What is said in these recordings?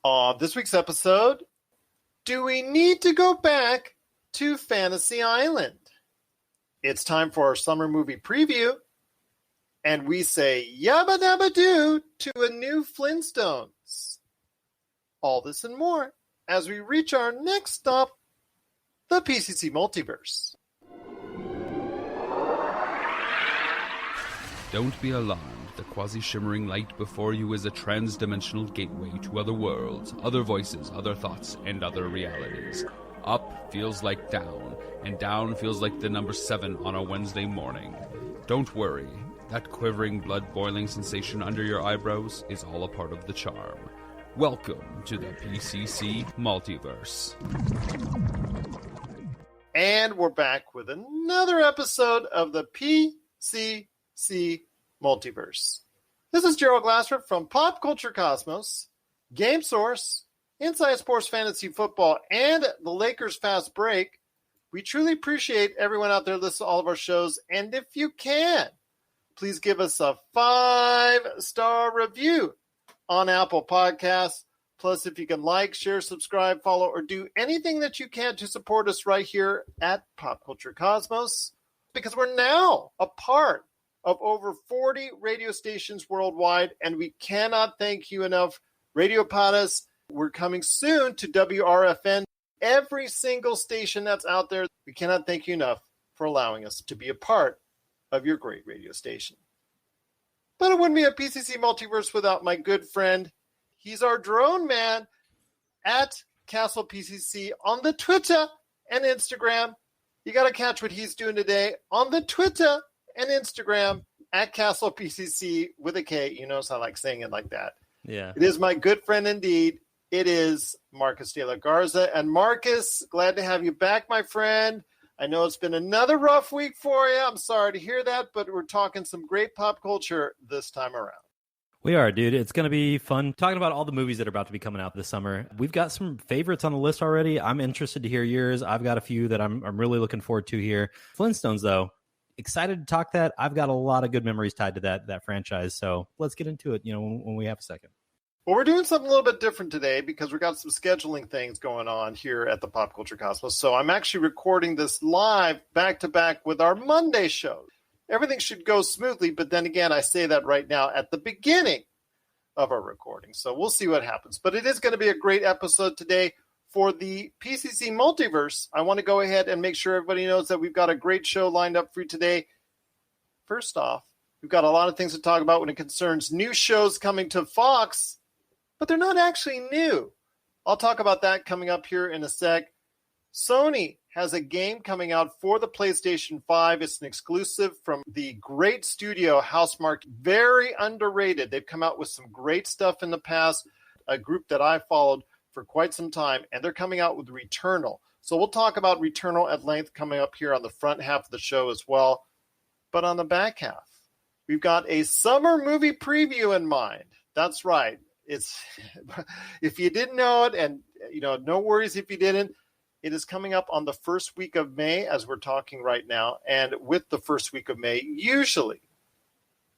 On this week's episode, do we need to go back to Fantasy Island? It's time for our summer movie preview, and we say yabba dabba doo to a new Flintstones. All this and more as we reach our next stop, the PCC Multiverse. Don't be alarmed. The quasi-shimmering light before you is a trans-dimensional gateway to other worlds, other voices, other thoughts, and other realities. Up feels like down, and down feels like the number 7 on a Wednesday morning. Don't worry. That quivering, blood-boiling sensation under your eyebrows is all a part of the charm. Welcome to the PCC Multiverse. And we're back with another episode of the PCC Multiverse. This is Gerald Glassford from Pop Culture Cosmos, Game Source, Inside Sports Fantasy Football, and the Lakers Fast Break. We truly appreciate everyone out there listening to all of our shows, and if you can, please give us a 5-star review on Apple Podcasts. Plus, if you can like, share, subscribe, follow, or do anything that you can to support us right here at Pop Culture Cosmos, because we're now a part of over 40 radio stations worldwide, and we cannot thank you enough. Radio Potus, we're coming soon to WRFN. Every single station that's out there, we cannot thank you enough for allowing us to be a part of your great radio station. But it wouldn't be a PCC Multiverse without my good friend. He's our drone man at Castle PCC on the Twitter and Instagram. You got to catch what he's doing today on the Twitter and Instagram at Castle PCC with a K. You notice I like saying it like that. Yeah. It is my good friend indeed. It is Marcus de la Garza. And Marcus, glad to have you back, my friend. I know it's been another rough week for you. I'm sorry to hear that, but we're talking some great pop culture this time around. We are, dude. It's going to be fun talking about all the movies that are about to be coming out this summer. We've got some favorites on the list already. I'm interested to hear yours. I've got a few that I'm really looking forward to here. Flintstones, though. Excited to talk that. I've got a lot of good memories tied to that franchise. So let's get into it, when we have a second. Well, we're doing something a little bit different today because we've got some scheduling things going on here at the Pop Culture Cosmos. So I'm actually recording this live back-to-back with our Monday show. Everything should go smoothly, but then again, I say that right now at the beginning of our recording. So we'll see what happens. But it is going to be a great episode today. For the PCC Multiverse, I want to go ahead and make sure everybody knows that we've got a great show lined up for you today. First off, we've got a lot of things to talk about when it concerns new shows coming to Fox, but they're not actually new. I'll talk about that coming up here in a sec. Sony has a game coming out for the PlayStation 5. It's an exclusive from the great studio Housemarque. Very underrated. They've come out with some great stuff in the past, a group that I followed for quite some time, and they're coming out with Returnal. So we'll talk about Returnal at length coming up here on the front half of the show as well. But on the back half, we've got a summer movie preview in mind. That's right. It's if you didn't know it, and no worries if you didn't, it is coming up on the first week of May as we're talking right now. And with the first week of May, usually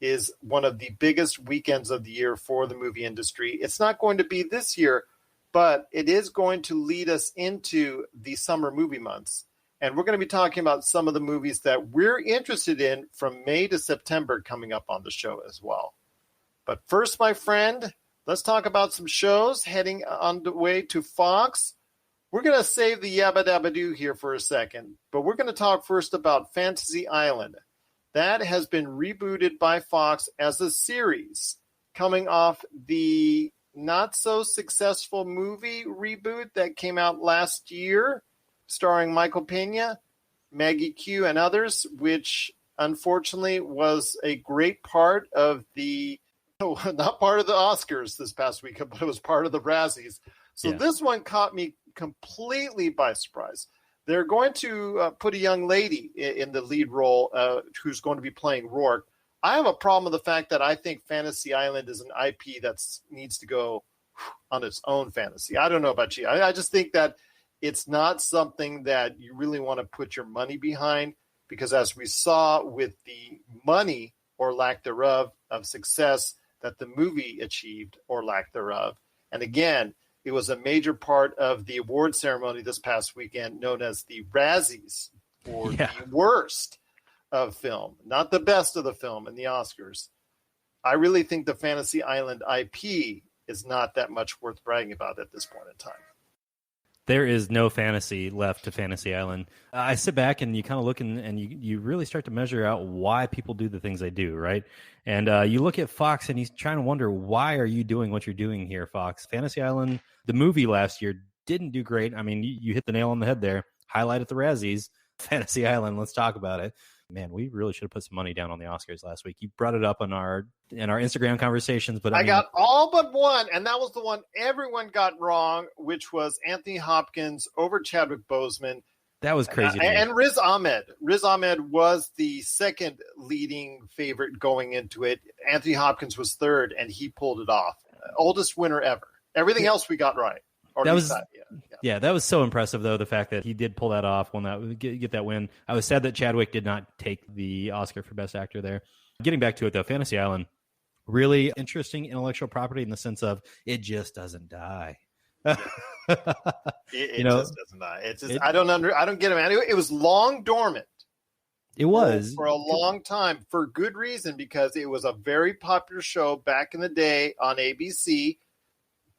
is one of the biggest weekends of the year for the movie industry. It's not going to be this year, but it is going to lead us into the summer movie months. And we're going to be talking about some of the movies that we're interested in from May to September coming up on the show as well. But first, my friend, let's talk about some shows heading on the way to Fox. We're going to save the yabba dabba doo here for a second, but we're going to talk first about Fantasy Island. That has been rebooted by Fox as a series coming off the not-so-successful movie reboot that came out last year, starring Michael Pena, Maggie Q, and others, which unfortunately was a great part of not part of the Oscars this past week, but it was part of the Razzies. So This one caught me completely by surprise. They're going to put a young lady in the lead role who's going to be playing Rourke. I have a problem with the fact that I think Fantasy Island is an IP that needs to go on its own fantasy. I don't know about you. I just think that it's not something that you really want to put your money behind, because as we saw with the money or lack thereof of success that the movie achieved or lack thereof, and again, It was a major part of the award ceremony this past weekend, known as the Razzies, for the worst of film, not the best of the film in the Oscars. I really think the Fantasy Island IP is not that much worth bragging about at this point in time. There is no fantasy left to Fantasy Island. I sit back and you kind of look and you really start to measure out why people do the things they do, right? And you look at Fox and he's trying to wonder, why are you doing what you're doing here, Fox? Fantasy Island, the movie last year, didn't do great. I mean, you hit the nail on the head there. Highlight at the Razzies, Fantasy Island, let's talk about it. Man, we really should have put some money down on the Oscars last week. You brought it up in our Instagram conversations, but I mean, got all but one, and that was the one everyone got wrong, which was Anthony Hopkins over Chadwick Boseman. That was crazy. And Riz Ahmed. Riz Ahmed was the second leading favorite going into it. Anthony Hopkins was third, and he pulled it off. Oldest winner ever. Everything else we got right. That was that was so impressive, though, the fact that he did pull that off, get that win. I was sad that Chadwick did not take the Oscar for Best Actor there. Getting back to it, though, Fantasy Island, really interesting intellectual property in the sense of it just doesn't die. It just doesn't die. It's just, I don't get it, man. It was long dormant. It was for a long time, for good reason, because it was a very popular show back in the day on ABC.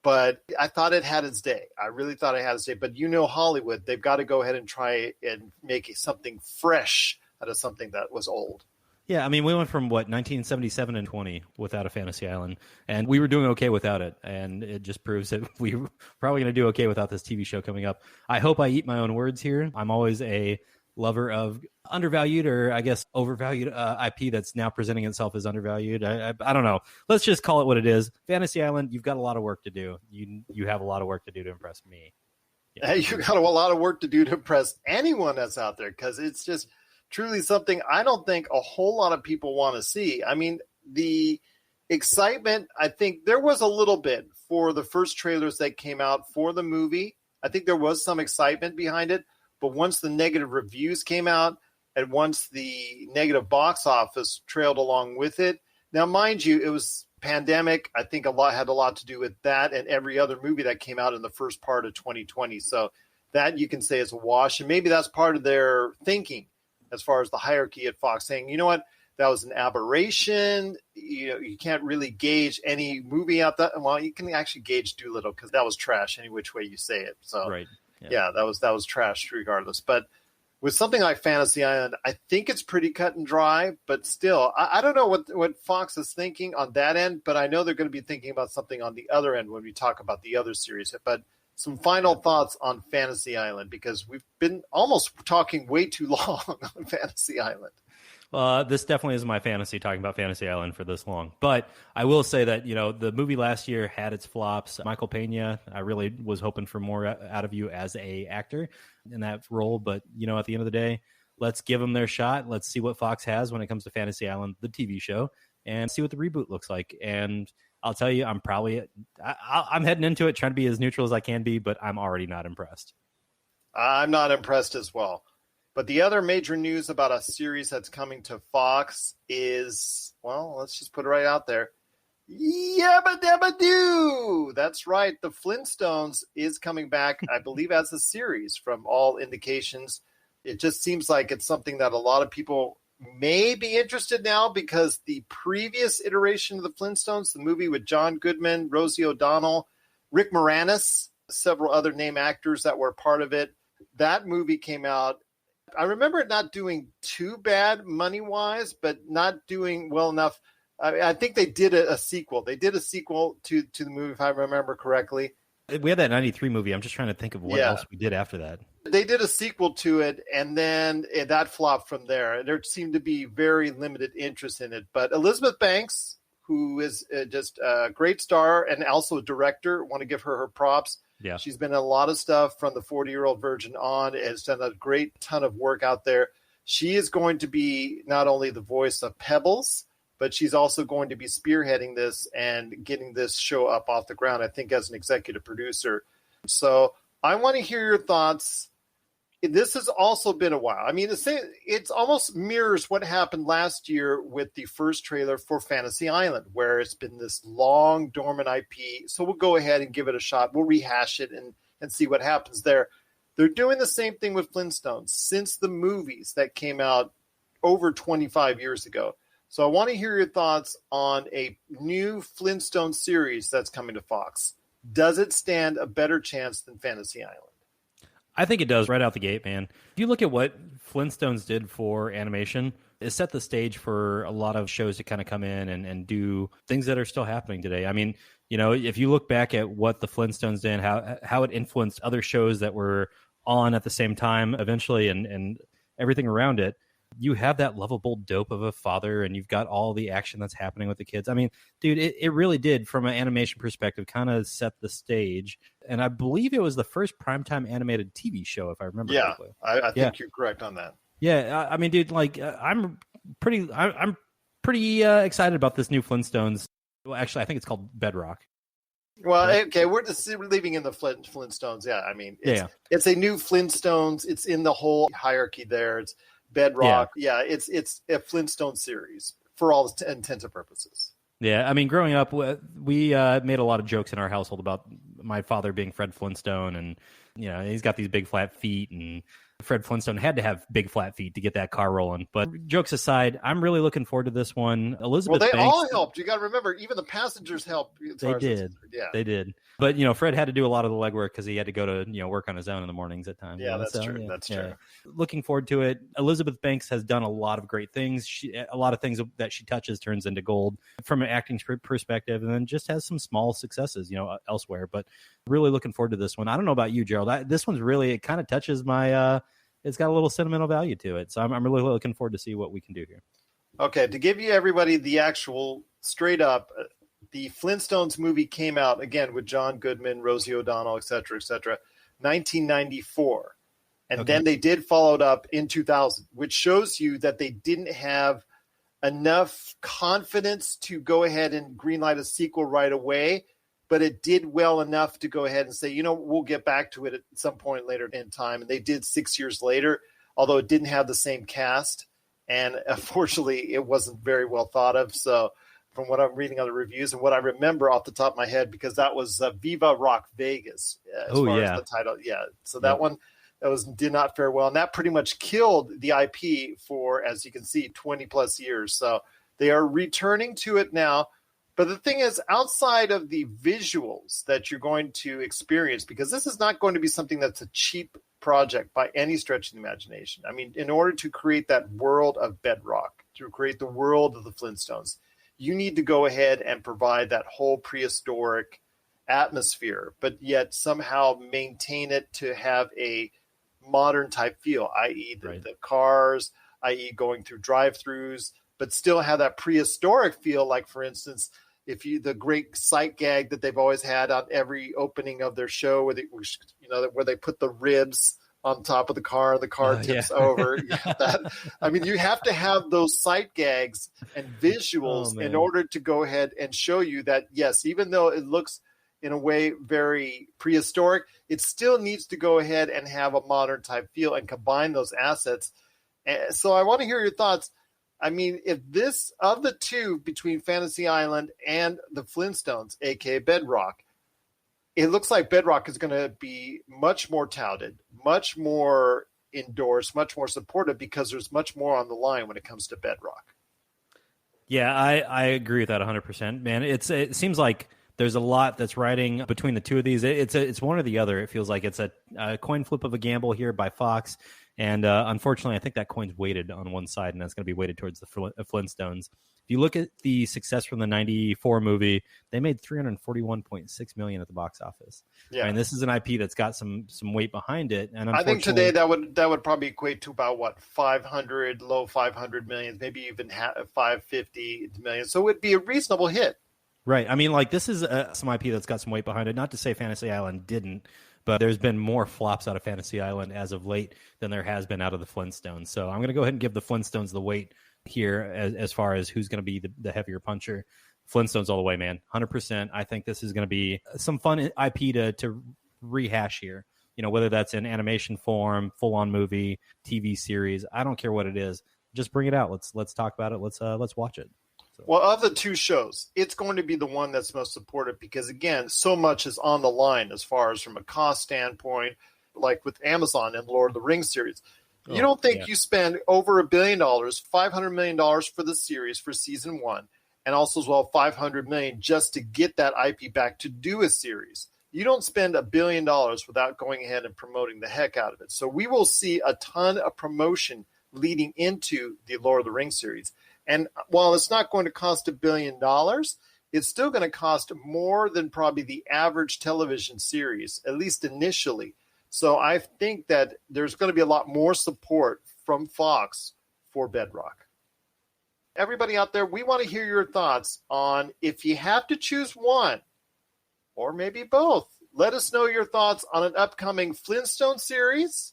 But I thought it had its day. I really thought it had its day. But Hollywood, they've got to go ahead and try and make something fresh out of something that was old. Yeah, I mean, we went from, 1977 and 20 without a Fantasy Island. And we were doing okay without it. And it just proves that we were probably going to do okay without this TV show coming up. I hope I eat my own words here. I'm always a lover of undervalued, or I guess overvalued IP that's now presenting itself as undervalued. I don't know. Let's just call it what it is. Fantasy Island, you've got a lot of work to do. You have a lot of work to do to impress me. Yeah. You've got a lot of work to do to impress anyone that's out there, because it's just truly something I don't think a whole lot of people want to see. I mean, the excitement, I think there was a little bit for the first trailers that came out for the movie. I think there was some excitement behind it. But once the negative reviews came out and once the negative box office trailed along with it, now, mind you, it was pandemic. I think had a lot to do with that and every other movie that came out in the first part of 2020. So that you can say is a wash. And maybe that's part of their thinking as far as the hierarchy at Fox, saying, you know what, that was an aberration. You can't really gauge any movie out that. Well, you can actually gauge Doolittle because that was trash any which way you say it. So right. Yeah, that was trash regardless. But with something like Fantasy Island, I think it's pretty cut and dry. But still, I don't know what Fox is thinking on that end, but I know they're going to be thinking about something on the other end when we talk about the other series. But some final thoughts on Fantasy Island, because we've been almost talking way too long on Fantasy Island. This definitely is my fantasy, talking about Fantasy Island for this long. But I will say that, the movie last year had its flops. Michael Pena, I really was hoping for more out of you as a actor in that role. But, at the end of the day, let's give them their shot. Let's see what Fox has when it comes to Fantasy Island, the TV show, and see what the reboot looks like. And I'll tell you, I'm heading into it trying to be as neutral as I can be, but I'm already not impressed. I'm not impressed as well. But the other major news about a series that's coming to Fox is, well, let's just put it right out there. Yabba dabba doo! That's right. The Flintstones is coming back, I believe, as a series from all indications. It just seems like it's something that a lot of people may be interested now, because the previous iteration of the Flintstones, the movie with John Goodman, Rosie O'Donnell, Rick Moranis, several other name actors that were part of it, that movie came out. I remember it not doing too bad money-wise, but not doing well enough. I think they did a sequel. They did a sequel to the movie, if I remember correctly. We had that 93 movie. I'm just trying to think of what else we did after that. They did a sequel to it, and then that flopped from there. There seemed to be very limited interest in it. But Elizabeth Banks, who is just a great star and also a director, want to give her props. Yeah. She's been in a lot of stuff from the 40-Year-Old Virgin on. Has done a great ton of work out there. She is going to be not only the voice of Pebbles, but she's also going to be spearheading this and getting this show up off the ground, I think, as an executive producer. So I want to hear your thoughts. this has also been a while. I mean, it's almost mirrors what happened last year with the first trailer for Fantasy Island, where it's been this long dormant IP. So we'll go ahead and give it a shot. We'll rehash it and see what happens there. They're doing the same thing with Flintstones since the movies that came out over 25 years ago. So I want to hear your thoughts on a new Flintstone series that's coming to Fox. Does it stand a better chance than Fantasy Island? I think it does right out the gate, man. If you look at what Flintstones did for animation, it set the stage for a lot of shows to kind of come in and do things that are still happening today. I mean, if you look back at what the Flintstones did, how it influenced other shows that were on at the same time eventually and everything around it, you have that lovable dope of a father and you've got all the action that's happening with the kids. I mean, dude, it really did, from an animation perspective, kind of set the stage. And I believe it was the first primetime animated TV show, if I remember correctly. I think you're correct on that. Yeah, I mean, dude, like I'm pretty excited about this new Flintstones. Well, actually, I think it's called Bedrock. Well, okay, we're leaving in the Flintstones. Yeah, I mean, it's a new Flintstones. It's in the whole hierarchy there. It's Bedrock. Yeah, it's a Flintstone series for all intents and purposes. Yeah, I mean, growing up, we made a lot of jokes in our household about my father being Fred Flintstone, and he's got these big flat feet, and Fred Flintstone had to have big flat feet to get that car rolling. But jokes aside, I'm really looking forward to this one. Elizabeth Banks, all helped. You got to remember, even the passengers helped. They did. But Fred had to do a lot of the legwork because he had to go to work on his own in the mornings at times. Yeah, that's true. That's true. Looking forward to it. Elizabeth Banks has done a lot of great things. A lot of things that she touches turns into gold from an acting perspective, and then just has some small successes, elsewhere. But really looking forward to this one. I don't know about you, Gerald. This one's really, it kind of touches my. It's got a little sentimental value to it, so I'm really looking forward to see what we can do here. Okay, to give you everybody the actual straight up. The Flintstones movie came out, again, with John Goodman, Rosie O'Donnell, et cetera, 1994. And then they did follow it up in 2000, which shows you that they didn't have enough confidence to go ahead and greenlight a sequel right away, but it did well enough to go ahead and say, we'll get back to it at some point later in time. And they did 6 years later, although it didn't have the same cast. And unfortunately, it wasn't very well thought of. So from what I'm reading on the reviews and what I remember off the top of my head, because that was Viva Rock Vegas as far as the title. Yeah. So that one did not fare well. And that pretty much killed the IP for, as you can see, 20 plus years. So they are returning to it now. But the thing is, outside of the visuals that you're going to experience, because this is not going to be something that's a cheap project by any stretch of the imagination. I mean, in order to create that world of Bedrock, to create the world of the Flintstones, you need to go ahead and provide that whole prehistoric atmosphere, but yet somehow maintain it to have a modern type feel, i.e. the cars, i.e. going through drive-thrus, but still have that prehistoric feel. Like, for instance, the great sight gag that they've always had on every opening of their show, where they put the ribs on top of the car tips over. You have to have those sight gags and visuals in order to go ahead and show you that, yes, even though it looks in a way very prehistoric, it still needs to go ahead and have a modern type feel and combine those assets. So I want to hear your thoughts. I mean, if this, of the two between Fantasy Island and the Flintstones, aka Bedrock, it looks like Bedrock is going to be much more touted, much more endorsed, much more supported, because there's much more on the line when it comes to Bedrock. Yeah, I agree with that 100%, man. It seems like there's a lot that's riding between the two of these. It's one or the other. It feels like it's a coin flip of a gamble here by Fox. And unfortunately, I think that coin's weighted on one side, and that's going to be weighted towards the Flintstones. If you look at the success from the 94 movie, they made $341.6 million at the box office. Yeah, and this is an IP that's got some weight behind it. And I think today that would probably equate to about what, 500, low 500 million, maybe even 550 million. So it would be a reasonable hit. Right. I mean, like, this is some IP that's got some weight behind it. Not to say Fantasy Island didn't, but there's been more flops out of Fantasy Island as of late than there has been out of the Flintstones. So I'm going to go ahead and give the Flintstones the weight here as far as who's going to be the heavier puncher. Flintstones all the way, man. 100%. I think this is going to be some fun IP to rehash here. whether that's in animation form, full-on movie, TV series. I don't care what it is. Just bring it out. Let's talk about it. Let's watch it. So. Well, of the two shows, it's going to be the one that's most supportive because, again, so much is on the line as far as from a cost standpoint, like with Amazon and Lord of the Rings series. You don't think you spend over $1 billion, $500 million for the series for season 1, and also as well $500 million just to get that IP back to do a series. You don't spend $1 billion without going ahead and promoting the heck out of it. So we will see a ton of promotion leading into the Lord of the Rings series. And while it's not going to cost $1 billion, it's still going to cost more than probably the average television series, at least initially. So I think that there's going to be a lot more support from Fox for Bedrock. Everybody out there, we want to hear your thoughts on if you have to choose one, or maybe both. Let us know your thoughts on an upcoming Flintstone series,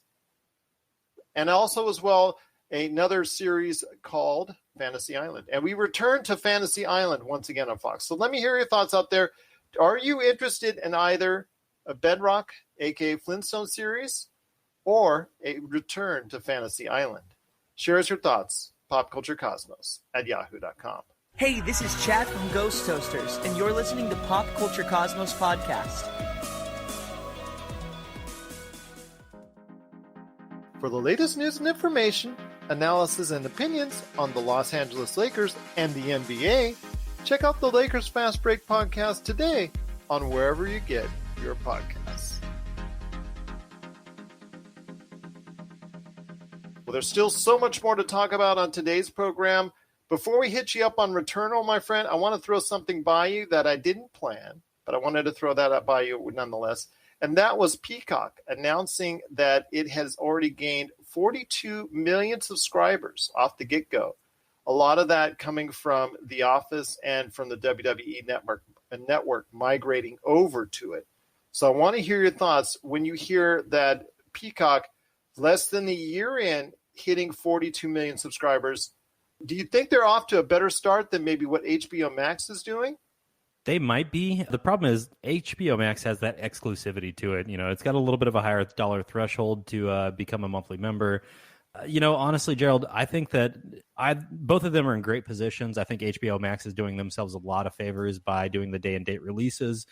and also as well another series called Fantasy Island. And we return to Fantasy Island once again on Fox. So let me hear your thoughts out there. Are you interested in either a Bedrock, aka Flintstone series, or a return to Fantasy Island? Share us your thoughts. popculturecosmos@yahoo.com. Hey, this is Chad from Ghost Toasters, and you're listening to Pop Culture Cosmos Podcast. For the latest news and information, analysis and opinions on the Los Angeles Lakers and the NBA, check out the Lakers Fast Break podcast today on wherever you get your podcasts. Well, there's still so much more to talk about on today's program. Before we hit you up on Returnal, my friend, I want to throw something by you that I didn't plan, but I wanted to throw that up by you nonetheless. And that was Peacock announcing that it has already gained 42 million subscribers off the get-go. A lot of that coming from The Office and from the WWE network migrating over to it. So I want to hear your thoughts when you hear that Peacock, less than a year in, hitting 42 million subscribers. Do you think they're off to a better start than maybe what HBO Max is doing? They might be. The problem is HBO Max has that exclusivity to it. It's got a little bit of a higher dollar threshold to become a monthly member. Honestly, Gerald, I think that both of them are in great positions. I think HBO Max is doing themselves a lot of favors by doing the day and date releases.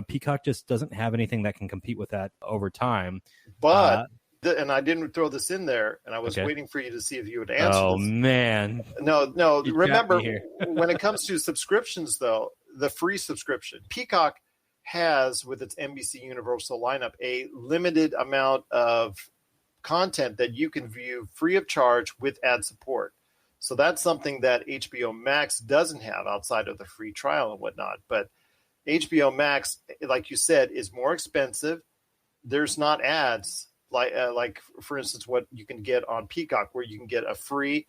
Peacock just doesn't have anything that can compete with that over time. But and I didn't throw this in there, and I was waiting for you to see if you would answer this. Man. No. Remember, when it comes to subscriptions, though, the free subscription, Peacock has, with its NBC Universal lineup, a limited amount of content that you can view free of charge with ad support. So that's something that HBO Max doesn't have outside of the free trial and whatnot. But HBO Max, like you said, is more expensive. There's not ads like for instance, what you can get on Peacock, where you can get a $5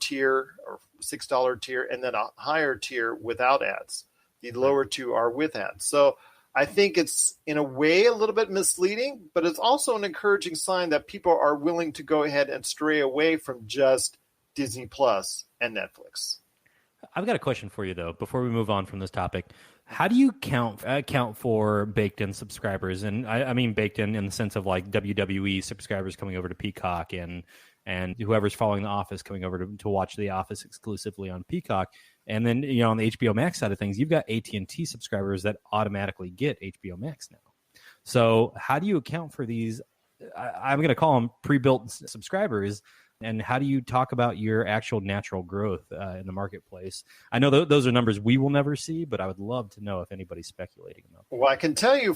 tier or $6 tier, and then a higher tier without ads. The lower two are with ads. So I think it's in a way a little bit misleading, but it's also an encouraging sign that people are willing to go ahead and stray away from just Disney Plus and Netflix. I've got a question for you, though, before we move on from this topic. How do you count for baked-in subscribers? And I mean baked-in the sense of like WWE subscribers coming over to Peacock and whoever's following The Office coming over to watch The Office exclusively on Peacock. And then, on the HBO Max side of things, you've got AT&T subscribers that automatically get HBO Max now. So how do you account for these? I'm going to call them pre-built subscribers. And how do you talk about your actual natural growth in the marketplace? I know those are numbers we will never see, but I would love to know if anybody's speculating about that. Well, I can tell you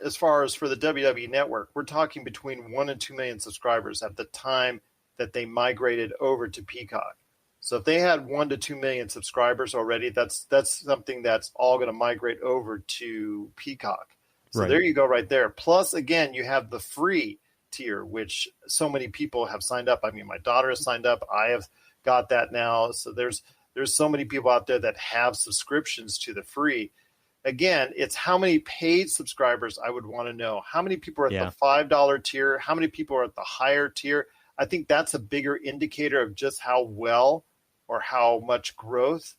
as far as for the WWE network, we're talking between 1 and 2 million subscribers at the time that they migrated over to Peacock. So if they had 1 to 2 million subscribers already, that's something that's all going to migrate over to Peacock. So There you go right there. Plus, again, you have the free tier, which so many people have signed up. I mean, my daughter has signed up. I have got that now. So there's so many people out there that have subscriptions to the free. Again, it's how many paid subscribers I would want to know. How many people are at the $5 tier? How many people are at the higher tier? I think that's a bigger indicator of just how well or how much growth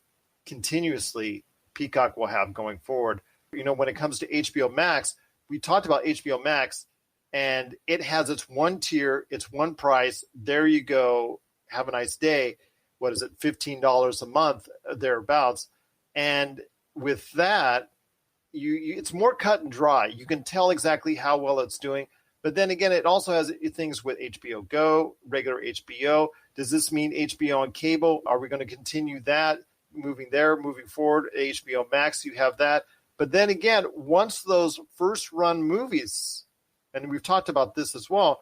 continuously Peacock will have going forward. When it comes to HBO Max, we talked about HBO Max, and it has its one tier, it's one price. There you go. Have a nice day. What is it? $15 a month, thereabouts. And with that, you it's more cut and dry. You can tell exactly how well it's doing. But then again, it also has things with HBO Go, regular HBO. Does this mean HBO on cable? Are we going to continue that moving forward? HBO Max, you have that. But then again, once those first run movies, and we've talked about this as well,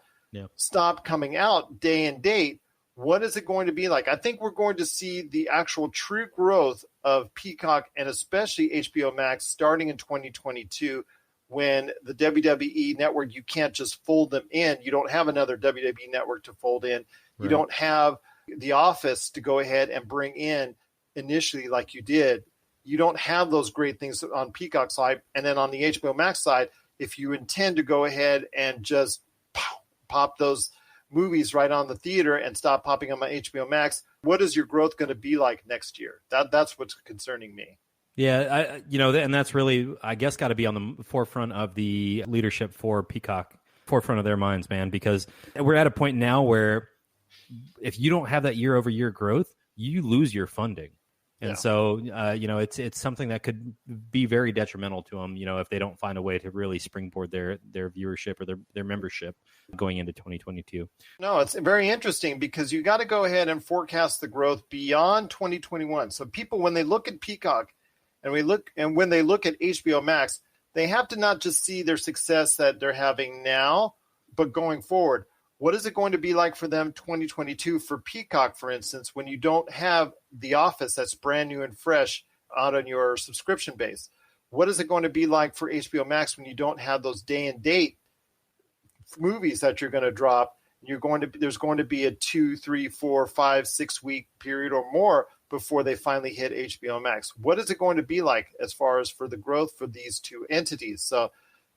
stop coming out day and date, what is it going to be like? I think we're going to see the actual true growth of Peacock and especially HBO Max starting in 2022, when the WWE network, you can't just fold them in. You don't have another WWE network to fold in. You Right. don't have The Office to go ahead and bring in initially like you did. You don't have those great things on Peacock side. And then on the HBO Max side, if you intend to go ahead and just pop those movies right on the theater and stop popping them on HBO Max, what is your growth going to be like next year? That's what's concerning me. Yeah, and that's really, I guess, got to be on the forefront of the leadership for Peacock, forefront of their minds, man, because we're at a point now where if you don't have that year-over-year growth, you lose your funding. And so, it's something that could be very detrimental to them, if they don't find a way to really springboard their viewership or their membership going into 2022. No, it's very interesting because you got to go ahead and forecast the growth beyond 2021. So people, when they look at Peacock and when they look at HBO Max, they have to not just see their success that they're having now, but going forward. What is it going to be like for them 2022 for Peacock, for instance, when you don't have The Office that's brand new and fresh out on your subscription base? What is it going to be like for HBO Max when you don't have those day and date movies that you're going to drop? There's going to be a 2, 3, 4, 5, 6 week period or more before they finally hit HBO Max. What is it going to be like as far as for the growth for these two entities? So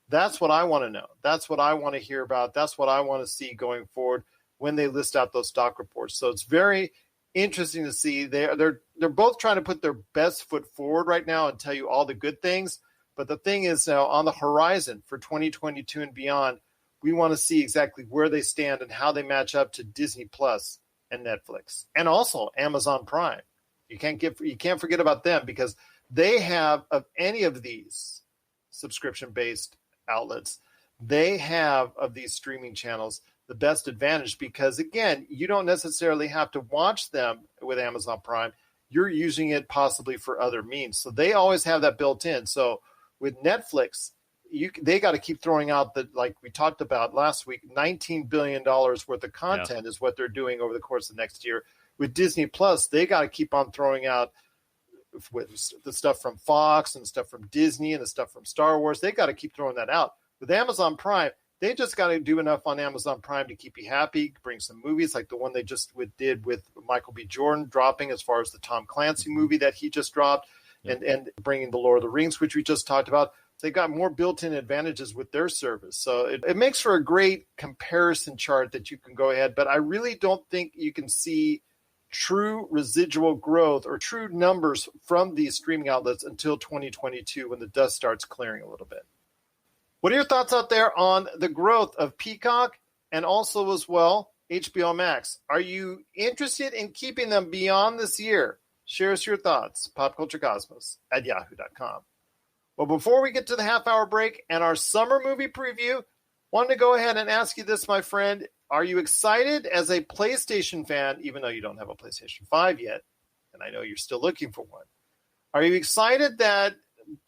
that's what I want to know. That's what I want to hear about. That's what I want to see going forward when they list out those stock reports. So it's very interesting to see. They're both trying to put their best foot forward right now and tell you all the good things. But the thing is now on the horizon for 2022 and beyond, we want to see exactly where they stand and how they match up to Disney Plus and Netflix and also Amazon Prime. You can't forget about them because they have, of any of these subscription-based outlets, they have of these streaming channels the best advantage because, again, you don't necessarily have to watch them with Amazon Prime. You're using it possibly for other means. So they always have that built in. So with Netflix, they got to keep throwing out like we talked about last week, $19 billion worth of content is what they're doing over the course of next year. With Disney Plus, they got to keep on throwing out with the stuff from Fox and stuff from Disney and the stuff from Star Wars. They got to keep throwing that out. With Amazon Prime, they just got to do enough on Amazon Prime to keep you happy, bring some movies like the one they just did with Michael B. Jordan dropping as far as the Tom Clancy movie that he just dropped and bringing the Lord of the Rings, which we just talked about. They got more built-in advantages with their service. So it makes for a great comparison chart that you can go ahead. But I really don't think you can see true residual growth or true numbers from these streaming outlets until 2022 when the dust starts clearing a little bit. What are your thoughts out there on the growth of Peacock and also as well HBO Max? Are you interested in keeping them beyond this year? Share us your thoughts. popculturecosmos@yahoo.com. Well, before we get to the half-hour break and our summer movie preview, wanted to go ahead and ask you this, my friend. Are you excited as a PlayStation fan, even though you don't have a PlayStation 5 yet, and I know you're still looking for one? Are you excited that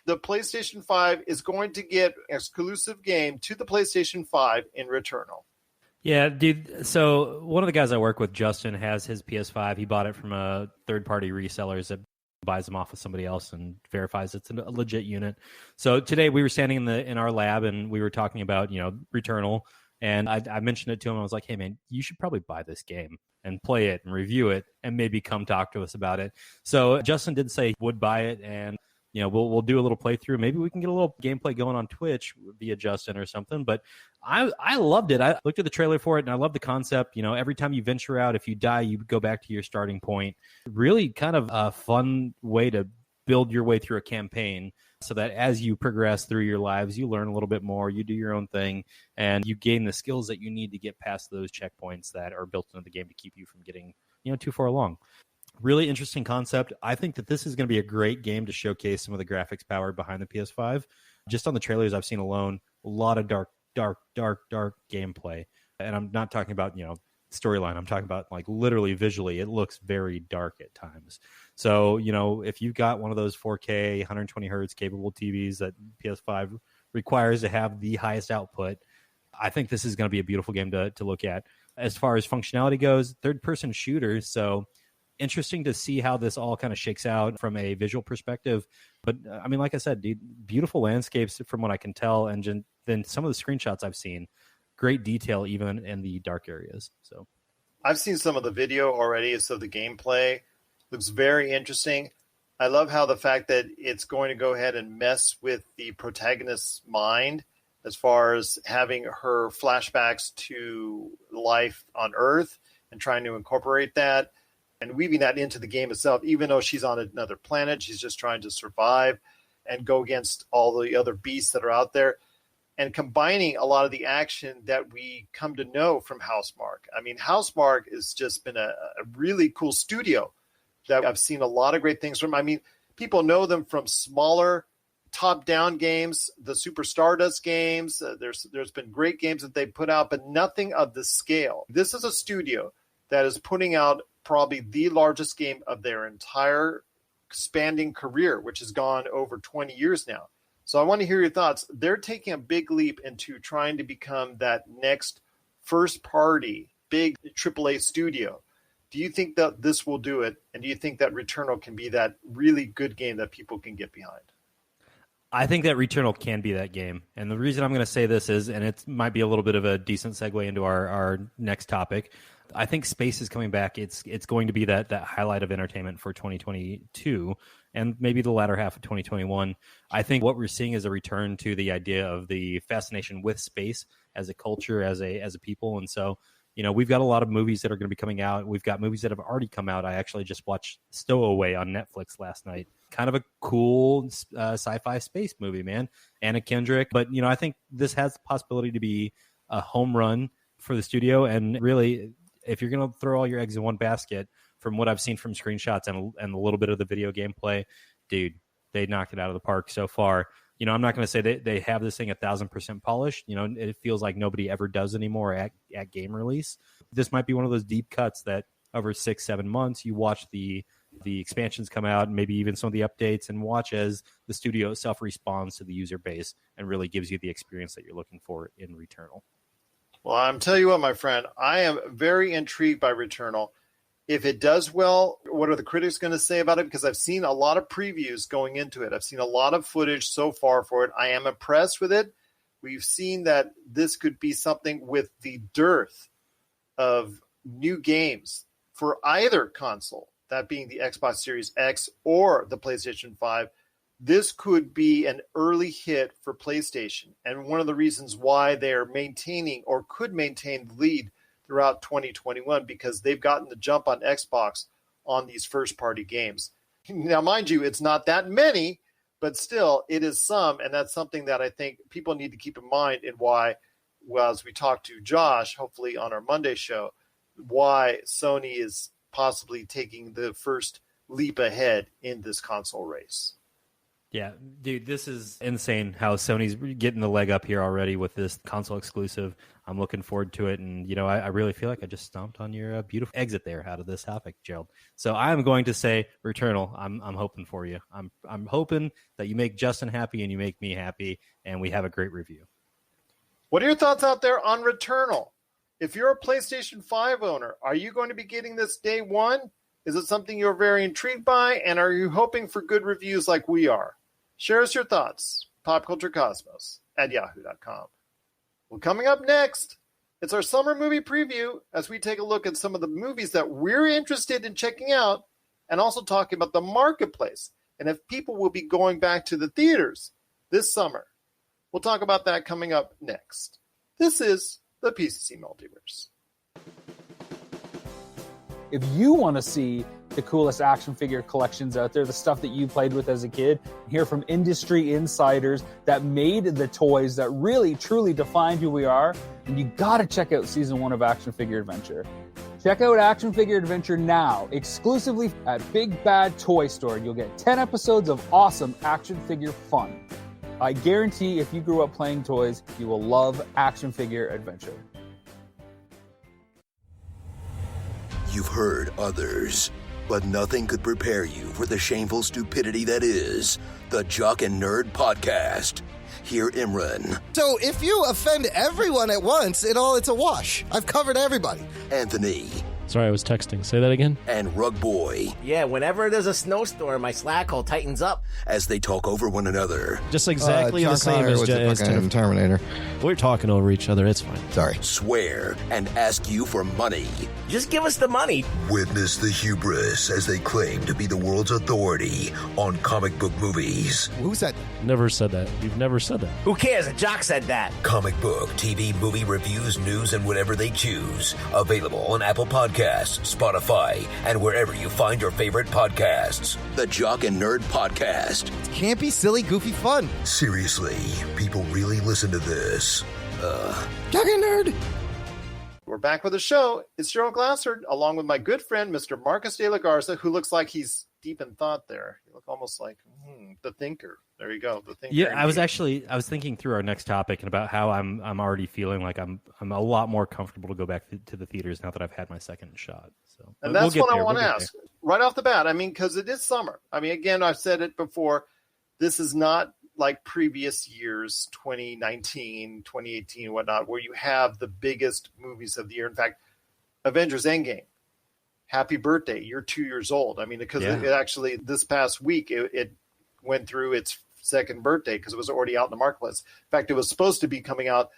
the PlayStation 5 is going to get exclusive game to the PlayStation 5 in Returnal? Yeah, dude. So one of the guys I work with, Justin, has his PS5. He bought it from a third-party reseller that buys them off of somebody else and verifies it's a legit unit. So today we were standing in our lab and we were talking about, Returnal. And I mentioned it to him. I was like, hey, man, you should probably buy this game and play it and review it and maybe come talk to us about it. So Justin did say he would buy it, and we'll do a little playthrough. Maybe we can get a little gameplay going on Twitch via Justin or something. But I loved it. I looked at the trailer for it, and I love the concept. Every time you venture out, if you die, you go back to your starting point. Really kind of a fun way to build your way through a campaign. so that as you progress through your lives, you learn a little bit more, you do your own thing, and you gain the skills that you need to get past those checkpoints that are built into the game to keep you from getting, too far along. Really interesting concept. I think that this is going to be a great game to showcase some of the graphics power behind the PS5. Just on the trailers I've seen alone, a lot of dark gameplay. And I'm not talking about, storyline. I'm talking about like literally visually. It looks very dark at times. So, if you've got one of those 4K, 120 hertz capable TVs that PS5 requires to have the highest output, I think this is going to be a beautiful game to look at. As far as functionality goes, third-person shooter, so interesting to see how this all kind of shakes out from a visual perspective. But, I mean, like I said, dude, beautiful landscapes from what I can tell, and then some of the screenshots I've seen, great detail even in the dark areas. So I've seen some of the video already, so the gameplay looks very interesting. I love how the fact that it's going to go ahead and mess with the protagonist's mind as far as having her flashbacks to life on Earth and trying to incorporate that and weaving that into the game itself. Even though she's on another planet, she's just trying to survive and go against all the other beasts that are out there, and combining a lot of the action that we come to know from Housemarque. I mean, Housemarque has just been a really cool studio that I've seen a lot of great things from. I mean, people know them from smaller top-down games, the Super Stardust games. There's been great games that they put out, but nothing of the scale. This is a studio that is putting out probably the largest game of their entire expanding career, which has gone over 20 years now. So I want to hear your thoughts. They're taking a big leap into trying to become that next first-party big AAA studio. Do you think that this will do it? And do you think that Returnal can be that really good game that people can get behind? I think that Returnal can be that game. And the reason I'm going to say this is, and it might be a little bit of a decent segue into our next topic, I think space is coming back. It's going to be that highlight of entertainment for 2022 and maybe the latter half of 2021. I think what we're seeing is a return to the idea of the fascination with space as a culture, as a people. And so, we've got a lot of movies that are going to be coming out. We've got movies that have already come out. I actually just watched Stowaway on Netflix last night. Kind of a cool sci-fi space movie, man. Anna Kendrick. But, I think this has the possibility to be a home run for the studio. And really, if you're going to throw all your eggs in one basket, from what I've seen from screenshots and a little bit of the video gameplay, dude, they knocked it out of the park so far. I'm not going to say they have this thing 1,000% polished. It feels like nobody ever does anymore at game release. This might be one of those deep cuts that over 6-7 months, you watch the expansions come out, and maybe even some of the updates, and watch as the studio itself responds to the user base and really gives you the experience that you're looking for in Returnal. Well, I'm telling you what, my friend, I am very intrigued by Returnal. If it does well, what are the critics going to say about it? Because I've seen a lot of previews going into it. I've seen a lot of footage so far for it. I am impressed with it. We've seen that this could be something with the dearth of new games for either console, that being the Xbox Series X or the PlayStation 5. This could be an early hit for PlayStation, and one of the reasons why they're maintaining or could maintain the lead throughout 2021, because they've gotten the jump on Xbox on these first-party games. Now, mind you, it's not that many, but still, it is some, and that's something that I think people need to keep in mind, and why, well, as we talk to Josh, hopefully on our Monday show, why Sony is possibly taking the first leap ahead in this console race. Yeah, dude, this is insane how Sony's getting the leg up here already with this console exclusive. I'm looking forward to it. And, I really feel like I just stomped on your beautiful exit there out of this topic, Gerald. So I'm going to say Returnal. I'm hoping for you. I'm hoping that you make Justin happy and you make me happy, and we have a great review. What are your thoughts out there on Returnal? If you're a PlayStation 5 owner, are you going to be getting this day one? Is it something you're very intrigued by? And are you hoping for good reviews like we are? Share us your thoughts. popculturecosmos@yahoo.com. Well, coming up next, it's our summer movie preview as we take a look at some of the movies that we're interested in checking out, and also talking about the marketplace and if people will be going back to the theaters this summer. We'll talk about that coming up next. This is the PCC Multiverse. If you want to see the coolest action figure collections out there, the stuff that you played with as a kid, hear from industry insiders that made the toys that really, truly defined who we are. And you got to check out season 1 of Action Figure Adventure. Check out Action Figure Adventure now, exclusively at Big Bad Toy Store. You'll get 10 episodes of awesome action figure fun. I guarantee if you grew up playing toys, you will love Action Figure Adventure. You've heard others, but nothing could prepare you for the shameful stupidity that is the Jock and Nerd Podcast. Hear Imran. So if you offend everyone at once, it's a wash. I've covered everybody. Anthony. Sorry, I was texting. Say that again. And Rug Boy. Yeah, whenever there's a snowstorm, my slack hole tightens up. As they talk over one another. Just exactly the same as Terminator. We're talking over each other. It's fine. Sorry. Swear and ask you for money. Just give us the money. Witness the hubris as they claim to be the world's authority on comic book movies. Who said that? Never said that. You've never said that. Who cares? A jock said that. Comic book, TV, movie reviews, news, and whatever they choose. Available on Apple Podcasts, Spotify, and wherever you find your favorite podcasts. The Jock and Nerd Podcast. It's campy, silly, goofy fun. Seriously, people really listen to this. Jock and Nerd. We're back with the show. It's your Uncle Glassard, along with my good friend, Mr. Marcus de la Garza, who looks like he's deep in thought there. You look almost like the thinker. There you go, the thinker. Yeah, I was thinking through our next topic and about how I'm already feeling like I'm a lot more comfortable to go back to the theaters now that I've had my second shot. So, and that's what I want to ask right off the bat. I mean, because it is summer. I mean, again, I've said it before. This is not like previous years, 2019, 2018, and whatnot, where you have the biggest movies of the year. In fact, Avengers End Game. Happy birthday. You're 2 years old. I mean, because it actually, this past week, it went through its second birthday because it was already out in the marketplace. In fact, it was supposed to be coming out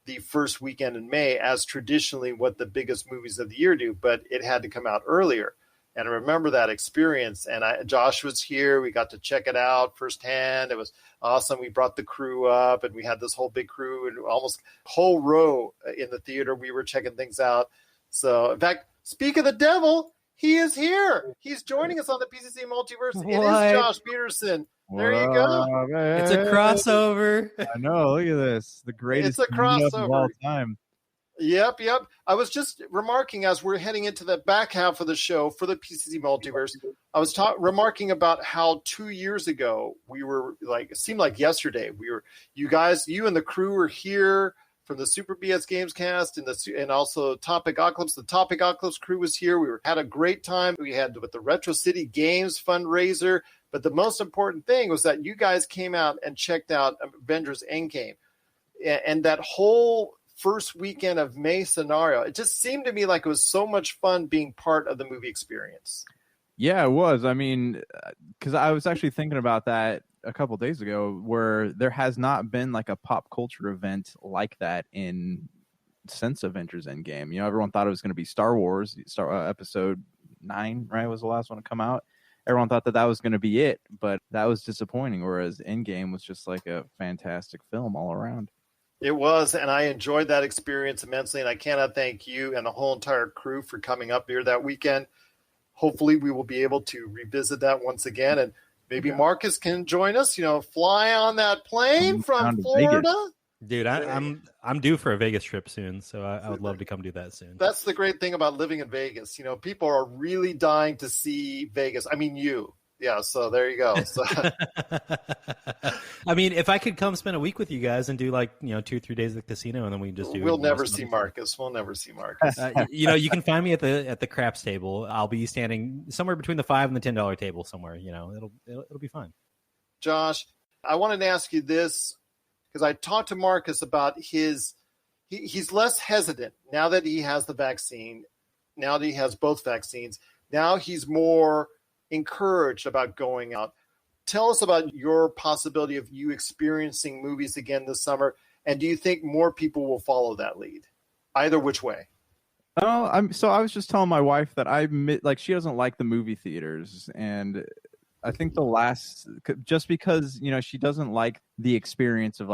the first weekend in May, as traditionally what the biggest movies of the year do, but it had to come out earlier. And I remember that experience. And Josh was here. We got to check it out firsthand. It was awesome. We brought the crew up, and we had this whole big crew and almost whole row in the theater. We were checking things out. So, in fact, speak of the devil, he is here. He's joining us on the PCC Multiverse. What? It is Josh Pederson. There you go. It's a crossover. I know. Look at this. The greatest it's a crossover of all time. Yep. I was just remarking as we're heading into the back half of the show for the PCC Multiverse. I was remarking about how 2 years ago we were like, it seemed like yesterday. You and the crew were here from the Super BS Games cast and also Topic Ocalypse. The Topic Ocalypse crew was here. We had a great time. We had with the Retro City Games fundraiser. But the most important thing was that you guys came out and checked out Avengers End Game. And that whole first weekend of May scenario, it just seemed to me like it was so much fun being part of the movie experience. Yeah, it was. I mean, because I was actually thinking about that a couple of days ago, where there has not been like a pop culture event like that since Avengers End Game. You know, everyone thought it was going to be Star Wars, episode 9, right, was the last one to come out. Everyone thought that was going to be it, but that was disappointing, whereas Endgame was just like a fantastic film all around. It was, and I enjoyed that experience immensely, and I cannot thank you and the whole entire crew for coming up here that weekend. Hopefully we will be able to revisit that once again, and maybe Marcus can join us, fly on that plane from Florida. Vegas. Dude, I'm due for a Vegas trip soon, so I would love to come do that soon. That's the great thing about living in Vegas. People are really dying to see Vegas. I mean, you. Yeah, so there you go. So. I mean, if I could come spend a week with you guys and do 2-3 days at the casino, and then we can just do. We'll never see Marcus. We'll never see Marcus. You can find me at the craps table. I'll be standing somewhere between the $5 and the $10 table somewhere. It'll be fun. Josh, I wanted to ask you this because I talked to Marcus about he's less hesitant now that he has the vaccine. Now that he has both vaccines, now he's more encouraged about going out. Tell us about your possibility of you experiencing movies again this summer, and do you think more people will follow that lead, either which way? I was just telling my wife that she doesn't like the movie theaters, and I think just because she doesn't like the experience of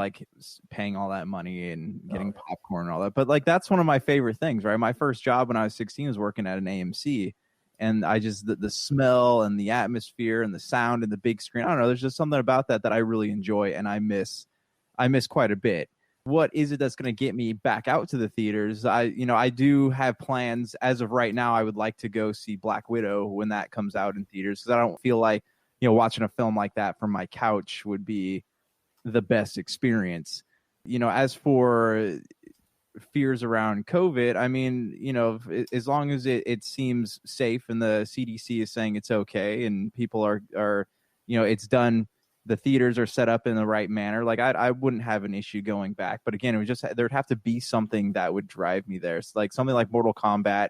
paying all that money and getting popcorn and all that, but that's one of my favorite things, right? My first job when I was 16 was working at an AMC. And I just the smell and the atmosphere and the sound and the big screen. I don't know. There's just something about that I really enjoy and I miss quite a bit. What is it that's going to get me back out to the theaters? I do have plans as of right now. I would like to go see Black Widow when that comes out in theaters, because I don't feel like, watching a film like that from my couch would be the best experience. As for fears around COVID, I mean, as long as it seems safe and the CDC is saying it's okay and people are it's done, the theaters are set up in the right manner, like I wouldn't have an issue going back. But again, there'd have to be something that would drive me there. It's like something like Mortal Kombat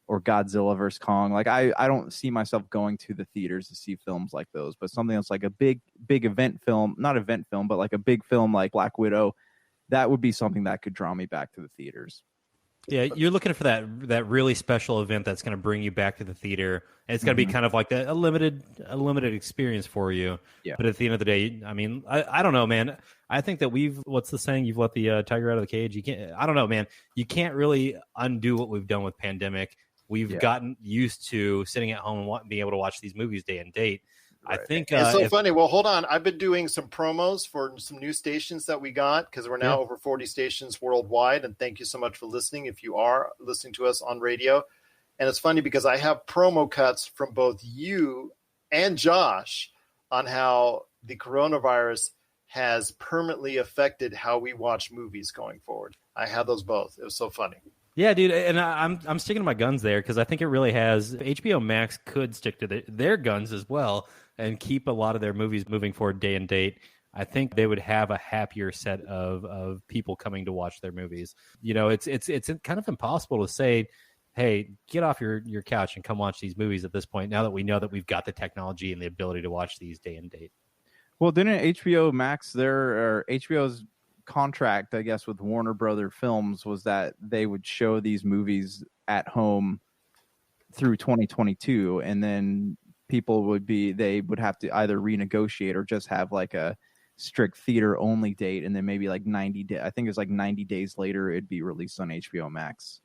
or Godzilla vs. Kong. Like I don't see myself going to the theaters to see films like those, but something that's like a big event film, not event film, but like a big film like Black Widow, that would be something that could draw me back to the theaters. Yeah, you're looking for that really special event that's going to bring you back to the theater. And it's going to be kind of like a limited experience for you. Yeah. But at the end of the day, I mean, I don't know, man. I think that what's the saying? You've let the tiger out of the cage. You can't. I don't know, man. You can't really undo what we've done with pandemic. We've gotten used to sitting at home and being able to watch these movies day and date. Right. I think it's so funny. Well, hold on. I've been doing some promos for some new stations that we got, because we're now over 40 stations worldwide. And thank you so much for listening if you are listening to us on radio. And it's funny because I have promo cuts from both you and Josh on how the coronavirus has permanently affected how we watch movies going forward. I have those both. It was so funny. Yeah, dude, and I'm sticking to my guns there, because I think it really has. HBO Max could stick to their guns as well and keep a lot of their movies moving forward day and date. I think they would have a happier set of people coming to watch their movies. It's kind of impossible to say, hey, get off your couch and come watch these movies at this point, now that we know that we've got the technology and the ability to watch these day and date. Well, didn't HBO Max, HBO's contract, I guess, with Warner Brother Films was that they would show these movies at home through 2022, and then people would have to either renegotiate or just have like a strict theater only date, and then maybe like 90 I think it was like 90 days later it'd be released on HBO Max.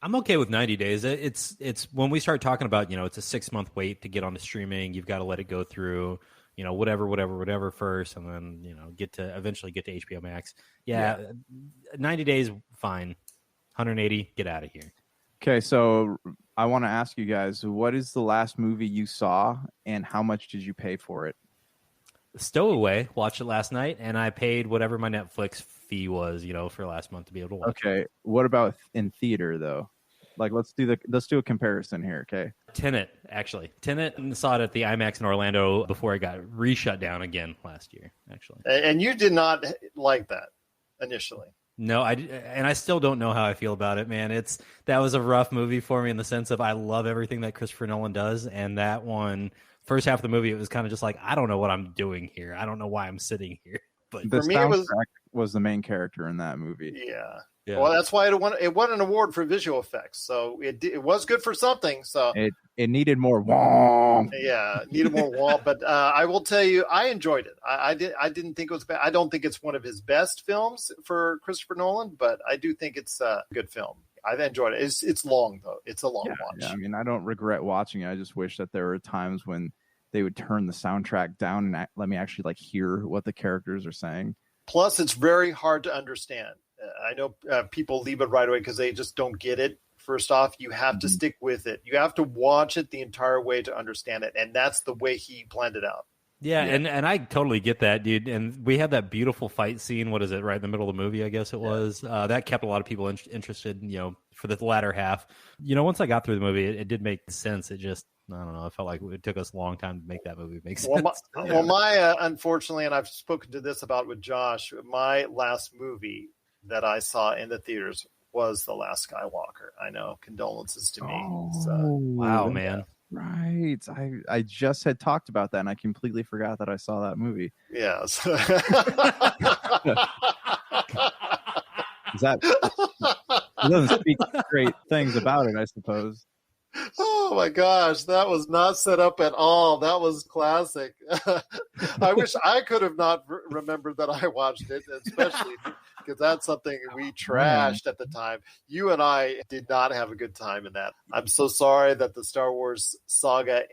I'm okay with 90 days. It's when we start talking about, it's a 6-month wait to get onto streaming, you've got to let it go through whatever first, and then, eventually get to HBO Max. Yeah. 90 days, fine. 180, get out of here. Okay, so I want to ask you guys, what is the last movie you saw, and how much did you pay for it? Stowaway, watched it last night, and I paid whatever my Netflix fee was, for last month to be able to watch. Okay, what about in theater though? Like, let's do a comparison here, okay? Tenet, actually. Tenet, and saw it at the IMAX in Orlando before it got re-shut down again last year, actually. And you did not like that initially. No, I still don't know how I feel about it, man. That was a rough movie for me in the sense of I love everything that Christopher Nolan does, and that one, first half of the movie, it was kind of just like, I don't know what I'm doing here. I don't know why I'm sitting here. But the soundtrack was the main character in that movie. Yeah. Well, that's why it won an award for visual effects. So it was good for something. So it needed more womp. Yeah, it needed more womp. But I will tell you, I enjoyed it. I didn't think it was bad. I don't think it's one of his best films for Christopher Nolan, but I do think it's a good film. I've enjoyed it. It's long though. It's a long watch. Yeah, I mean, I don't regret watching it. I just wish that there were times when they would turn the soundtrack down and let me actually hear what the characters are saying. Plus, it's very hard to understand. I know people leave it right away because they just don't get it. First off, you have to stick with it. You have to watch it the entire way to understand it. And that's the way he planned it out. Yeah. And I totally get that, dude. And we had that beautiful fight scene. What is it? Right in the middle of the movie, I guess it was. That kept a lot of people interested, for the latter half. Once I got through the movie, it did make sense. It just, I don't know. I felt like it took us a long time to make that movie make sense. My unfortunately, and I've spoken to this about with Josh, my last movie that I saw in the theaters was The Last Skywalker. I know, condolences to me. Wow, man. Right. I just had talked about that, and I completely forgot that I saw that movie. Yes. It doesn't speak great things about it, I suppose. Oh my gosh, that was not set up at all. That was classic. I wish I could have not remembered that I watched it, especially because that's something we trashed at the time. You and I did not have a good time in that. I'm so sorry that the Star Wars saga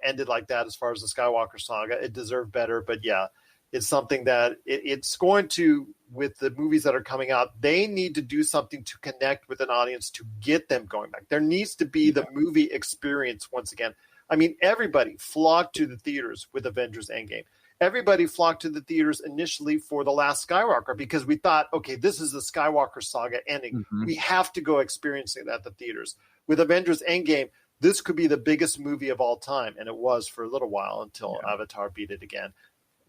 ended like that as far as the Skywalker saga. It deserved better, but yeah, it's something that it's going to, with the movies that are coming out, they need to do something to connect with an audience to get them going back. There needs to be the movie experience once again. I mean, everybody flocked to the theaters with Avengers End Game. Everybody flocked to the theaters initially for The Last Skywalker because we thought, okay, this is the Skywalker saga ending. Mm-hmm. We have to go experience it at the theaters. With Avengers End Game, this could be the biggest movie of all time, and it was for a little while until Avatar beat it again.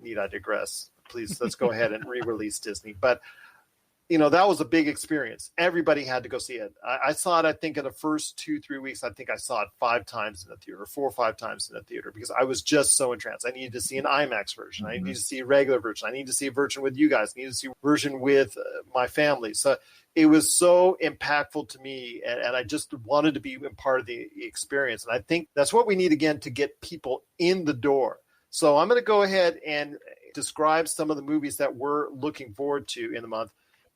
Need I digress? Please, let's go ahead and re-release Disney. But, that was a big experience. Everybody had to go see it. I saw it, I think, in the first 2-3 weeks. I think I saw it 5 times in the theater, 4 or 5 times in the theater, because I was just so entranced. I needed to see an IMAX version. I needed to see a regular version. I needed to see a version with you guys. I needed to see a version with my family. So it was so impactful to me, and I just wanted to be a part of the experience. And I think that's what we need, again, to get people in the door. So I'm going to go ahead and describe some of the movies that we're looking forward to in the month.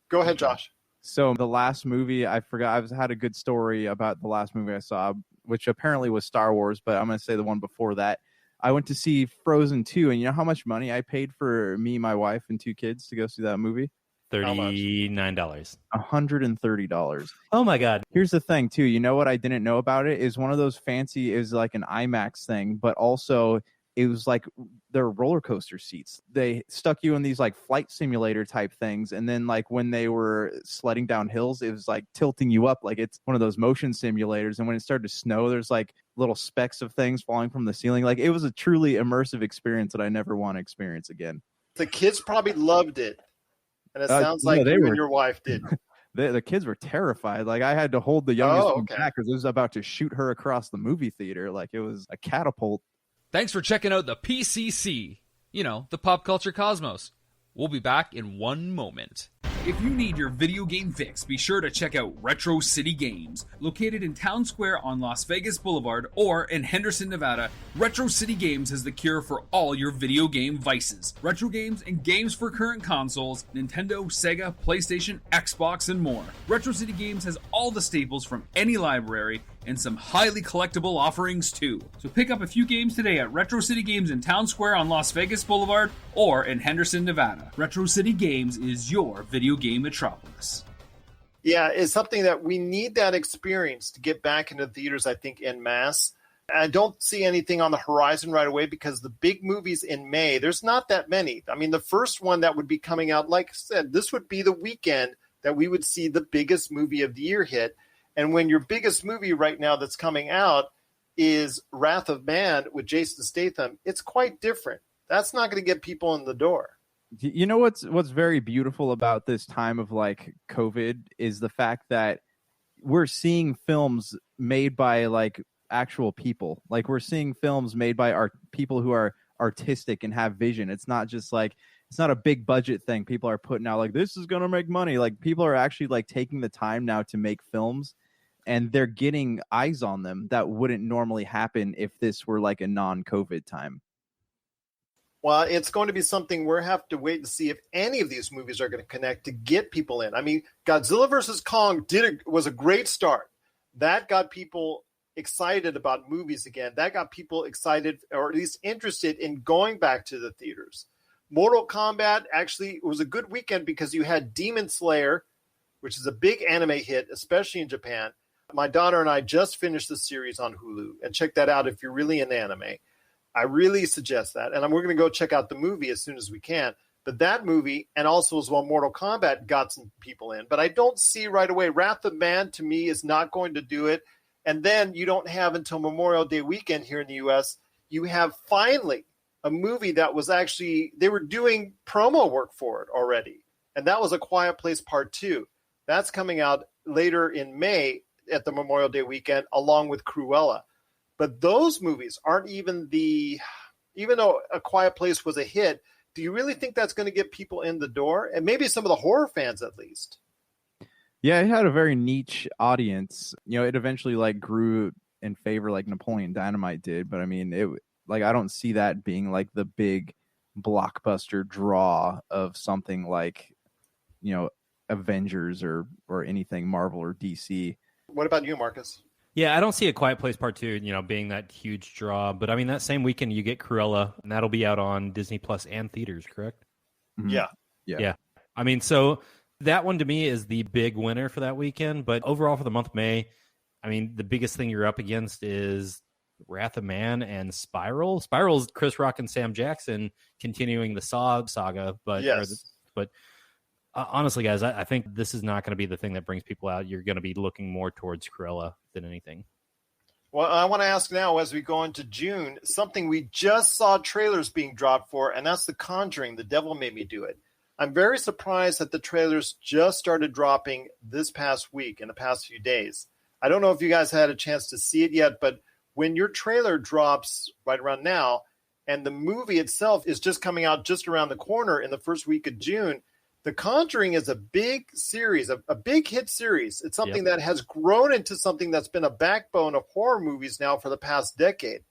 Go ahead, Josh. So the last movie, I forgot, I had a good story about the last movie I saw, which apparently was Star Wars, but I'm going to say the one before that. I went to see Frozen 2, and you know how much money I paid for me, my wife, and 2 kids to go see that movie? $39. $130. Oh my God. Here's the thing too. You know what I didn't know about it is one of those fancy, is like an IMAX thing, but also it was like their roller coaster seats. They stuck you in these like flight simulator type things. And then like when they were sledding down hills, it was like tilting you up. Like it's one of those motion simulators. And when it started to snow, there's like little specks of things falling from the ceiling. Like it was a truly immersive experience that I never want to experience again. The kids probably loved it. And it sounds like you and your wife did. The kids were terrified. Like I had to hold the youngest one back because it was about to shoot her across the movie theater. Like it was a catapult. Thanks for checking out the PCC, the Pop Culture Cosmos. We'll be back in one moment. If you need your video game fix, be sure to check out Retro City Games. Located in Town Square on Las Vegas Boulevard or in Henderson, Nevada, Retro City Games has the cure for all your video game vices. Retro games and games for current consoles, Nintendo, Sega, PlayStation, Xbox, and more. Retro City Games has all the staples from any library and some highly collectible offerings too. So pick up a few games today at Retro City Games in Town Square on Las Vegas Boulevard or in Henderson, Nevada. Retro City Games is your video game metropolis. Yeah, it's something that we need that experience to get back into theaters, I think, en masse. I don't see anything on the horizon right away because the big movies in May, there's not that many. I mean, the first one that would be coming out, like I said, this would be the weekend that we would see the biggest movie of the year hit. And when your biggest movie right now that's coming out is Wrath of Man with Jason Statham, it's quite different. That's not going to get people in the door. You know what's very beautiful about this time of like COVID is the fact that we're seeing films made by like actual people. Like we're seeing films made by people who are artistic and have vision. It's not just like, it's not a big budget thing people are putting out like this is going to make money. Like people are actually like taking the time now to make films. And they're getting eyes on them that wouldn't normally happen if this were like a non-COVID time. Well, it's going to be something we'll have to wait and see if any of these movies are going to connect to get people in. I mean, Godzilla vs. Kong was a great start. That got people excited about movies again. That got people excited, or at least interested in going back to the theaters. Mortal Kombat actually was a good weekend because you had Demon Slayer, which is a big anime hit, especially in Japan. My daughter and I just finished the series on Hulu, and check that out if you're really into anime. I really suggest that. And we're going to go check out the movie as soon as we can. But that movie, and also as well Mortal Kombat, got some people in. But I don't see right away. Wrath of Man, to me, is not going to do it. And then you don't have until Memorial Day weekend here in the U.S., you have finally a movie that was actually, they were doing promo work for it already. And that was A Quiet Place Part 2. That's coming out later in May at the Memorial Day weekend, along with Cruella. But those movies aren't even even though A Quiet Place was a hit, do you really think that's going to get people in the door? And maybe some of the horror fans at least. Yeah, it had a very niche audience. It eventually like grew in favor like Napoleon Dynamite did. But I mean, I don't see that being like the big blockbuster draw of something like, Avengers or anything Marvel or DC. What about you, Marcus? Yeah, I don't see A Quiet Place Part 2, being that huge draw. But, I mean, that same weekend you get Cruella, and that'll be out on Disney Plus and theaters, correct? Mm-hmm. Yeah. I mean, so that one to me is the big winner for that weekend. But overall for the month of May, I mean, the biggest thing you're up against is Wrath of Man and Spiral. Spiral's Chris Rock and Sam Jackson continuing the Saw saga. But, honestly, guys, I think this is not going to be the thing that brings people out. You're going to be looking more towards Cruella than anything. Well, I want to ask now, as we go into June, something we just saw trailers being dropped for, and that's The Conjuring, The Devil Made Me Do It. I'm very surprised that the trailers just started dropping this past week, in the past few days. I don't know if you guys had a chance to see it yet, but when your trailer drops right around now, and the movie itself is just coming out just around the corner in the first week of June, The Conjuring is a big series, a big hit series. It's something that has grown into something that's been a backbone of horror movies now for the past decade.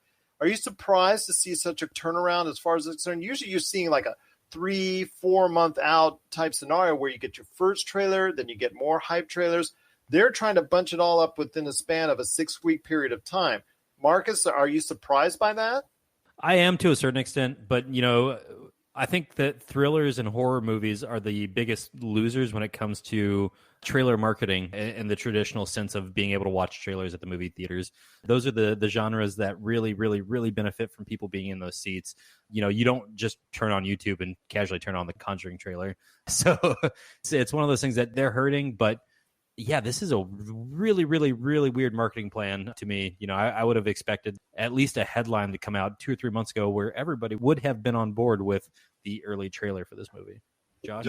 Are you surprised to see such a turnaround as far as it's concerned? Usually you're seeing like a 3-4 month out type scenario where you get your first trailer, then you get more hype trailers. They're trying to bunch it all up within a span of a 6-week period of time. Marcus, are you surprised by that? I am to a certain extent, but I think that thrillers and horror movies are the biggest losers when it comes to trailer marketing in the traditional sense of being able to watch trailers at the movie theaters. Those are the genres that really, really, really benefit from people being in those seats. You don't just turn on YouTube and casually turn on the Conjuring trailer. So it's one of those things that they're hurting, but yeah, this is a really, really, really weird marketing plan to me. I would have expected at least a headline to come out 2 or 3 months ago where everybody would have been on board with the early trailer for this movie. Josh?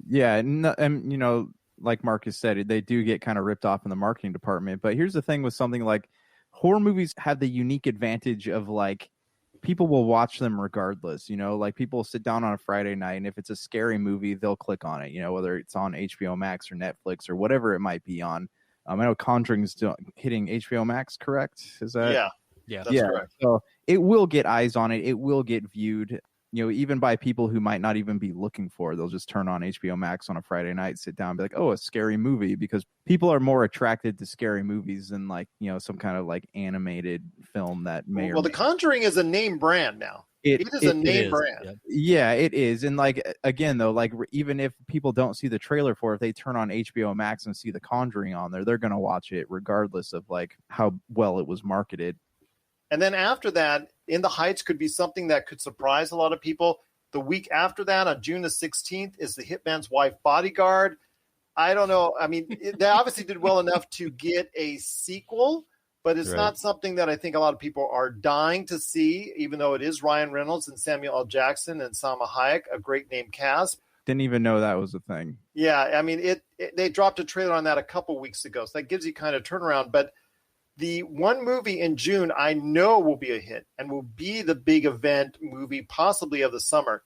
Yeah. And, like Marcus said, they do get kind of ripped off in the marketing department. But here's the thing with something like horror movies have the unique advantage of like, people will watch them regardless, like people sit down on a Friday night, and if it's a scary movie, they'll click on it, whether it's on HBO Max or Netflix or whatever it might be on. I know Conjuring's hitting HBO Max, correct? Is that? Yeah, that's correct. So it will get eyes on it. It will get viewed, even by people who might not even be looking for it. They'll just turn on HBO Max on a Friday night, sit down and be like, oh, a scary movie, because people are more attracted to scary movies than like, some kind of like animated film that may The Conjuring is a name brand now. It is a name brand. Yeah, it is. And like, again, though, like even if people don't see the trailer for it, if they turn on HBO Max and see The Conjuring on there, they're going to watch it regardless of like how well it was marketed. And then after that, In the Heights could be something that could surprise a lot of people. The week after that, on June the 16th, is The Hitman's Wife Bodyguard. I don't know. I mean, they obviously did well enough to get a sequel, but it's not something that I think a lot of people are dying to see, even though it is Ryan Reynolds and Samuel L. Jackson and Salma Hayek, a great name cast. Didn't even know that was a thing. Yeah, I mean, they dropped a trailer on that a couple weeks ago, so that gives you kind of turnaround. But the one movie in June I know will be a hit and will be the big event movie possibly of the summer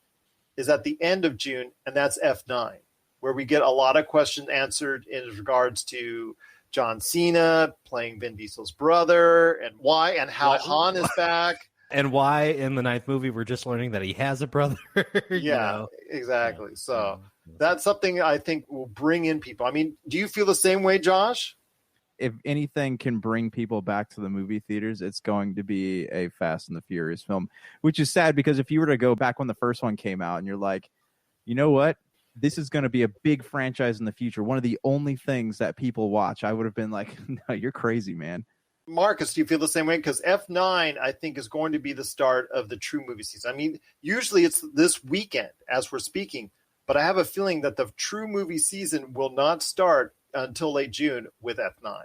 is at the end of June, and that's F9, where we get a lot of questions answered in regards to John Cena playing Vin Diesel's brother and why and how Han is back. And why in the 9th movie we're just learning that he has a brother. Exactly. So that's something I think will bring in people. I mean, do you feel the same way, Josh? If anything can bring people back to the movie theaters, it's going to be a Fast and the Furious film, which is sad because if you were to go back when the first one came out and you're like, you know what? This is going to be a big franchise in the future. One of the only things that people watch, I would have been like, no, you're crazy, man. Marcus, do you feel the same way? Because F9, I think, is going to be the start of the true movie season. I mean, usually it's this weekend as we're speaking, but I have a feeling that the true movie season will not start until late June with F9.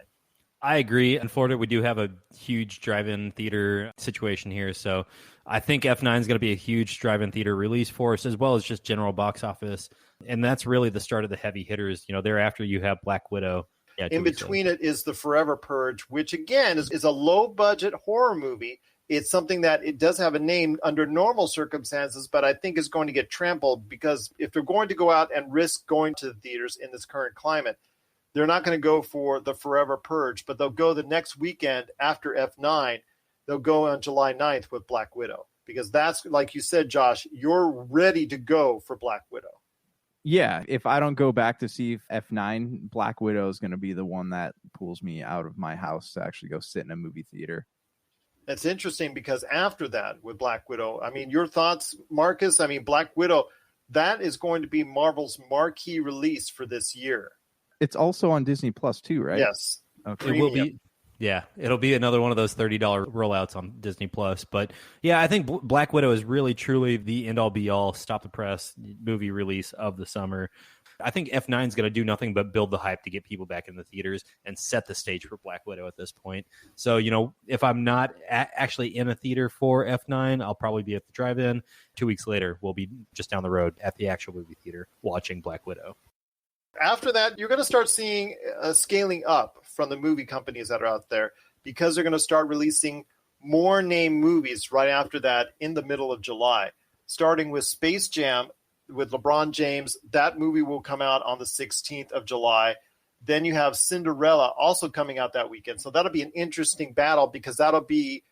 I agree. In Florida, we do have a huge drive-in theater situation here. So I think F9 is going to be a huge drive-in theater release for us, as well as just general box office. And that's really the start of the heavy hitters. Thereafter you have Black Widow. Yeah, in between it is The Forever Purge, which again is a low-budget horror movie. It's something that it does have a name under normal circumstances, but I think is going to get trampled because if they're going to go out and risk going to the theaters in this current climate, they're not going to go for The Forever Purge, but they'll go the next weekend after F9. They'll go on July 9th with Black Widow because that's, like you said, Josh, you're ready to go for Black Widow. Yeah, if I don't go back to see F9, Black Widow is going to be the one that pulls me out of my house to actually go sit in a movie theater. It's interesting because after that, with Black Widow, I mean, your thoughts, Marcus? I mean, Black Widow, that is going to be Marvel's marquee release for this year. It's also on Disney Plus too, right? Yes. Okay. It will be. Yeah, it'll be another one of those $30 rollouts on Disney Plus. But yeah, I think Black Widow is really, truly the end-all, be-all, stop the press movie release of the summer. I think F9 is going to do nothing but build the hype to get people back in the theaters and set the stage for Black Widow at this point. So, you know, if I'm not actually in a theater for F9, I'll probably be at the drive-in. 2 weeks later, we'll be just down the road at the actual movie theater watching Black Widow. After that, you're going to start seeing scaling up from the movie companies that are out there because they're going to start releasing more named movies right after that in the middle of July, starting with Space Jam with LeBron James. That movie will come out on the 16th of July. Then you have Cinderella also coming out that weekend. So that'll be an interesting battle because that'll be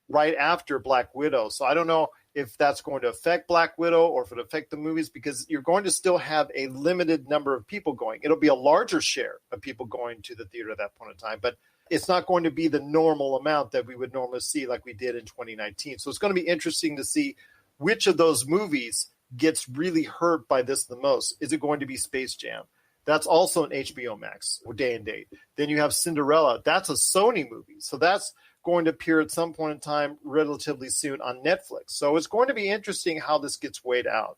right after Black Widow. So I don't know if that's going to affect Black Widow or if it'll affect the movies because you're going to still have a limited number of people going. It'll be a larger share of people going to the theater at that point in time, but it's not going to be the normal amount that we would normally see like we did in 2019. So it's going to be interesting to see which of those movies gets really hurt by this the most. Is it going to be Space Jam? That's also an HBO Max day and date. Then you have Cinderella. That's a Sony movie. So that's going to appear at some point in time relatively soon on Netflix. So it's going to be interesting how this gets weighed out.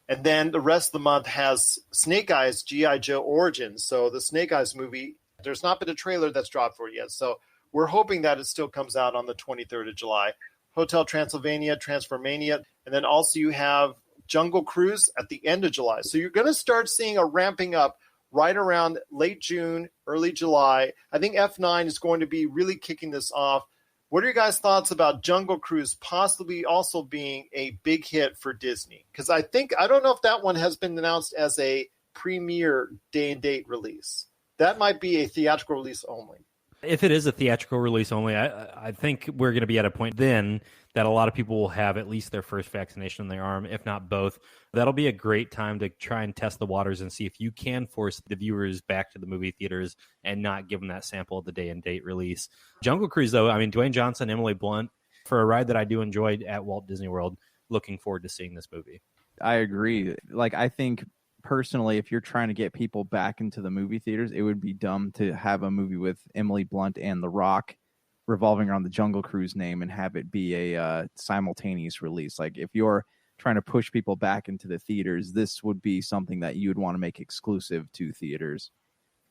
And then the rest of the month has Snake Eyes, G.I. Joe Origins. So the Snake Eyes movie, there's not been a trailer that's dropped for it yet. So we're hoping that it still comes out on the 23rd of July. Hotel Transylvania, Transformania, and then also you have Jungle Cruise at the end of July. So you're going to start seeing a ramping up right around late June, early July. I think F9 is going to be really kicking this off. What are your guys' thoughts about Jungle Cruise possibly also being a big hit for Disney? Because I don't know if that one has been announced as a premiere day and date release. That might be a theatrical release only. If it is a theatrical release only, I think we're going to be at a point then that a lot of people will have at least their first vaccination in their arm, if not both. That'll be a great time to try and test the waters and see if you can force the viewers back to the movie theaters and not give them that sample of the day and date release. Jungle Cruise, though, I mean, Dwayne Johnson, Emily Blunt, for a ride that I do enjoy at Walt Disney World, looking forward to seeing this movie. I agree. Like, I think personally, if you're trying to get people back into the movie theaters, it would be dumb to have a movie with Emily Blunt and The Rock revolving around the Jungle Cruise name and have it be a simultaneous release. Like, if you're trying to push people back into the theaters, this would be something that you would want to make exclusive to theaters.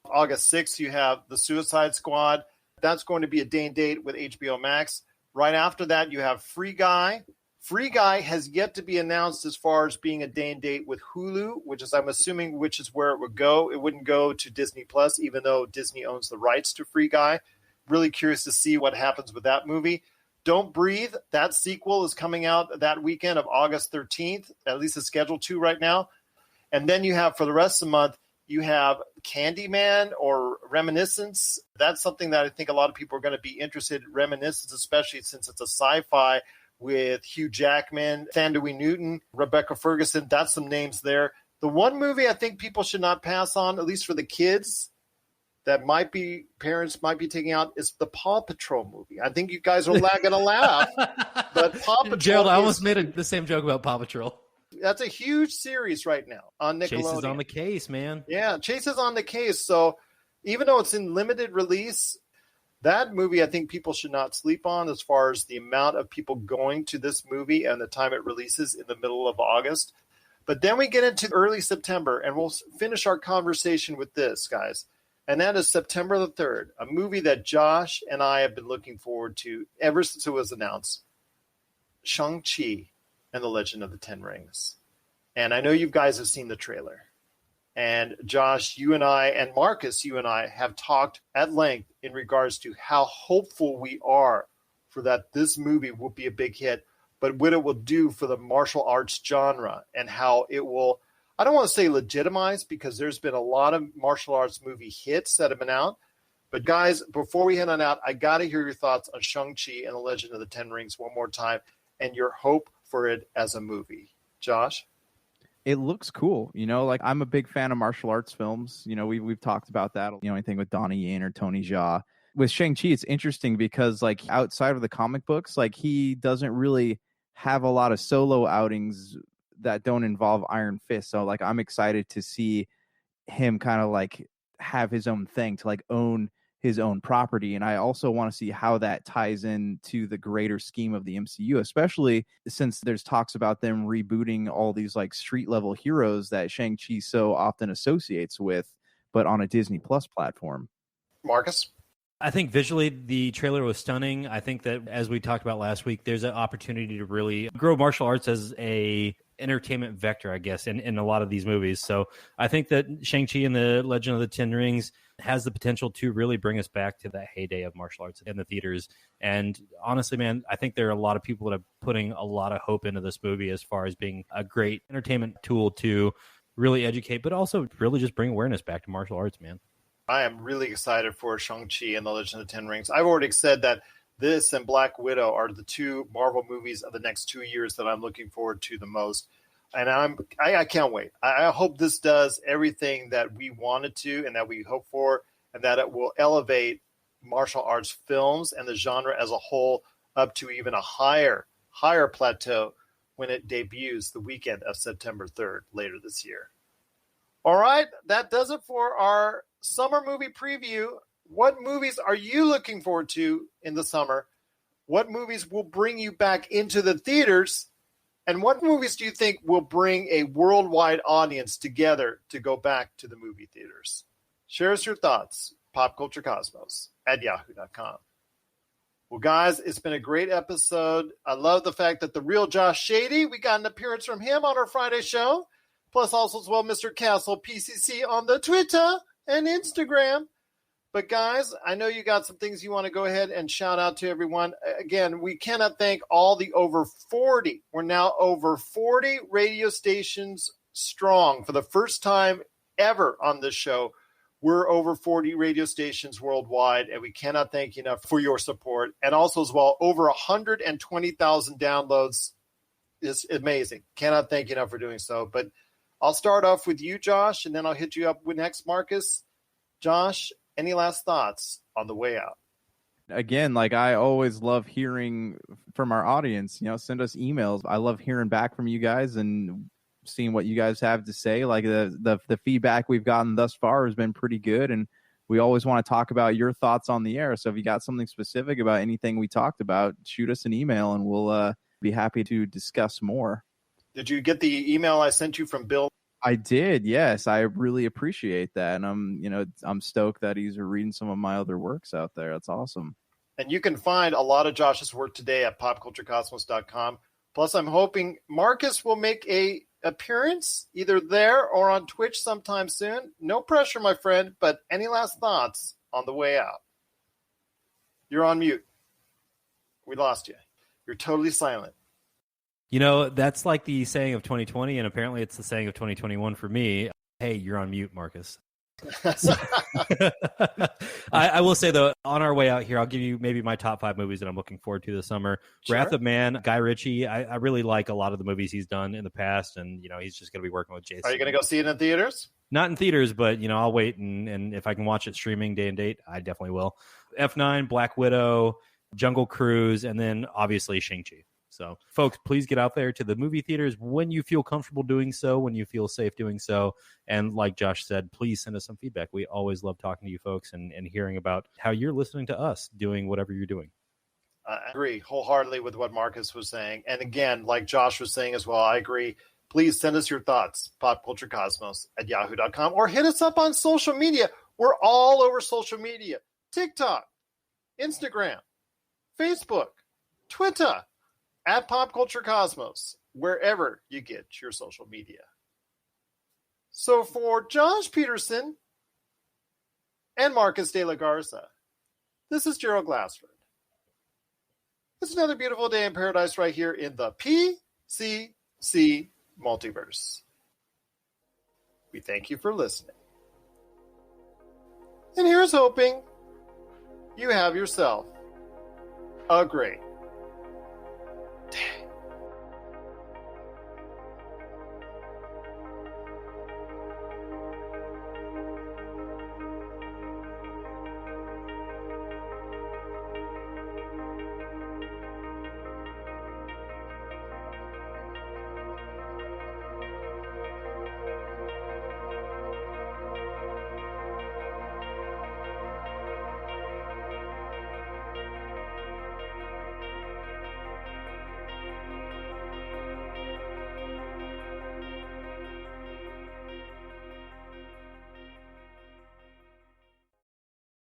August 6th, you have The Suicide Squad. That's going to be a day and date with HBO Max. Right after that, you have Free Guy. Free Guy has yet to be announced as far as being a day and date with Hulu, which is, I'm assuming, which is where it would go. It wouldn't go to Disney Plus, even though Disney owns the rights to Free Guy. Really curious to see what happens with that movie. Don't Breathe, that sequel is coming out that weekend of August 13th. At least it's scheduled to right now. And then you have, for the rest of the month, you have Candyman or Reminiscence. That's something that I think a lot of people are going to be interested in. Reminiscence, especially since it's a sci-fi with Hugh Jackman, Thandie Newton, Rebecca Ferguson. That's some names there. The one movie I think people should not pass on, at least for the kids, that parents might be taking out is the Paw Patrol movie. I think you guys are going to laugh, but Paw Patrol. Gerald, I almost made the same joke about Paw Patrol. That's a huge series right now on Nickelodeon. Chase is on the case, man. Yeah, Chase is on the case. So even though it's in limited release, that movie I think people should not sleep on as far as the amount of people going to this movie and the time it releases in the middle of August. But then we get into early September, and we'll finish our conversation with this, guys. And that is September the 3rd, a movie that Josh and I have been looking forward to ever since it was announced. Shang-Chi and the Legend of the Ten Rings. And I know you guys have seen the trailer. And Josh, you and I, and Marcus, you and I have talked at length in regards to how hopeful we are for that this movie will be a big hit, but what it will do for the martial arts genre and how it will, I don't want to say legitimize, because there's been a lot of martial arts movie hits that have been out. But guys, before we head on out, I got to hear your thoughts on Shang-Chi and the Legend of the Ten Rings one more time and your hope for it as a movie. Josh? it looks cool. Like I'm a big fan of martial arts films. We've talked about that. Anything with Donnie Yen or Tony Jaa. With Shang-Chi, it's interesting because like outside of the comic books, like he doesn't really have a lot of solo outings that don't involve Iron Fist. So like I'm excited to see him kind of like have his own thing, to like own his own property. And I also want to see how that ties into the greater scheme of the MCU, especially since there's talks about them rebooting all these like street level heroes that Shang-Chi so often associates with, but on a Disney Plus platform. Marcus? I think visually the trailer was stunning. I think that, as we talked about last week, there's an opportunity to really grow martial arts as a entertainment vector, I guess, in a lot of these movies. So I think that Shang-Chi and the Legend of the Ten Rings has the potential to really bring us back to that heyday of martial arts in the theaters. And honestly, man, I think there are a lot of people that are putting a lot of hope into this movie as far as being a great entertainment tool to really educate, but also really just bring awareness back to martial arts, man. I am really excited for Shang-Chi and the Legend of the Ten Rings. I've already said that this and Black Widow are the two Marvel movies of the next 2 years that I'm looking forward to the most. And I can't wait. I hope this does everything that we wanted to and that we hope for, and that it will elevate martial arts films and the genre as a whole up to even a higher plateau when it debuts the weekend of September 3rd later this year. All right, that does it for our summer movie preview. What movies are you looking forward to in the summer? What movies will bring you back into the theaters? And what movies do you think will bring a worldwide audience together to go back to the movie theaters? Share us your thoughts, popculturecosmos@yahoo.com. Well, guys, it's been a great episode. I love the fact that the real Josh Shady, we got an appearance from him on our Friday show. Plus also as well, Mr. Castle PCC on the Twitter and Instagram. But guys, I know you got some things you want to go ahead and shout out to everyone. Again, we cannot thank all the over 40. We're now over 40 radio stations strong. For the first time ever on this show, we're over 40 radio stations worldwide, and we cannot thank you enough for your support. And also as well, over 120,000 downloads is amazing. Cannot thank you enough for doing so. But I'll start off with you, Josh, and then I'll hit you up with next, Marcus. Josh, any last thoughts on the way out? Again, like I always love hearing from our audience. Send us emails. I love hearing back from you guys and seeing what you guys have to say. Like the feedback we've gotten thus far has been pretty good, and we always want to talk about your thoughts on the air. So if you got something specific about anything we talked about, shoot us an email, and we'll be happy to discuss more. Did you get the email I sent you from Bill? I did, yes. I really appreciate that, and I'm stoked that he's reading some of my other works out there. That's awesome. And you can find a lot of Josh's work today at popculturecosmos.com. Plus, I'm hoping Marcus will make a appearance either there or on Twitch sometime soon. No pressure, my friend, but any last thoughts on the way out? You're on mute. We lost you. You're totally silent. That's like the saying of 2020, and apparently it's the saying of 2021 for me. Hey, you're on mute, Marcus. I will say, though, on our way out here, I'll give you maybe my top 5 movies that I'm looking forward to this summer. Sure. Wrath of Man, Guy Ritchie. I really like a lot of the movies he's done in the past, and, he's just going to be working with Jason. Are you going to go see it in theaters? Not in theaters, but, I'll wait, and if I can watch it streaming day and date, I definitely will. F9, Black Widow, Jungle Cruise, and then, obviously, Shang-Chi. So, folks, please get out there to the movie theaters when you feel comfortable doing so, when you feel safe doing so. And like Josh said, please send us some feedback. We always love talking to you folks and hearing about how you're listening to us doing whatever you're doing. I agree wholeheartedly with what Marcus was saying. And again, like Josh was saying as well, I agree. Please send us your thoughts, popculturecosmos@yahoo.com, or hit us up on social media. We're all over social media. TikTok, Instagram, Facebook, Twitter. At Pop Culture Cosmos, wherever you get your social media. So for Josh Pederson and Marcus de la Garza, this is Gerald Glassford. It's another beautiful day in paradise right here in the PCC Multiverse. We thank you for listening. And here's hoping you have yourself a great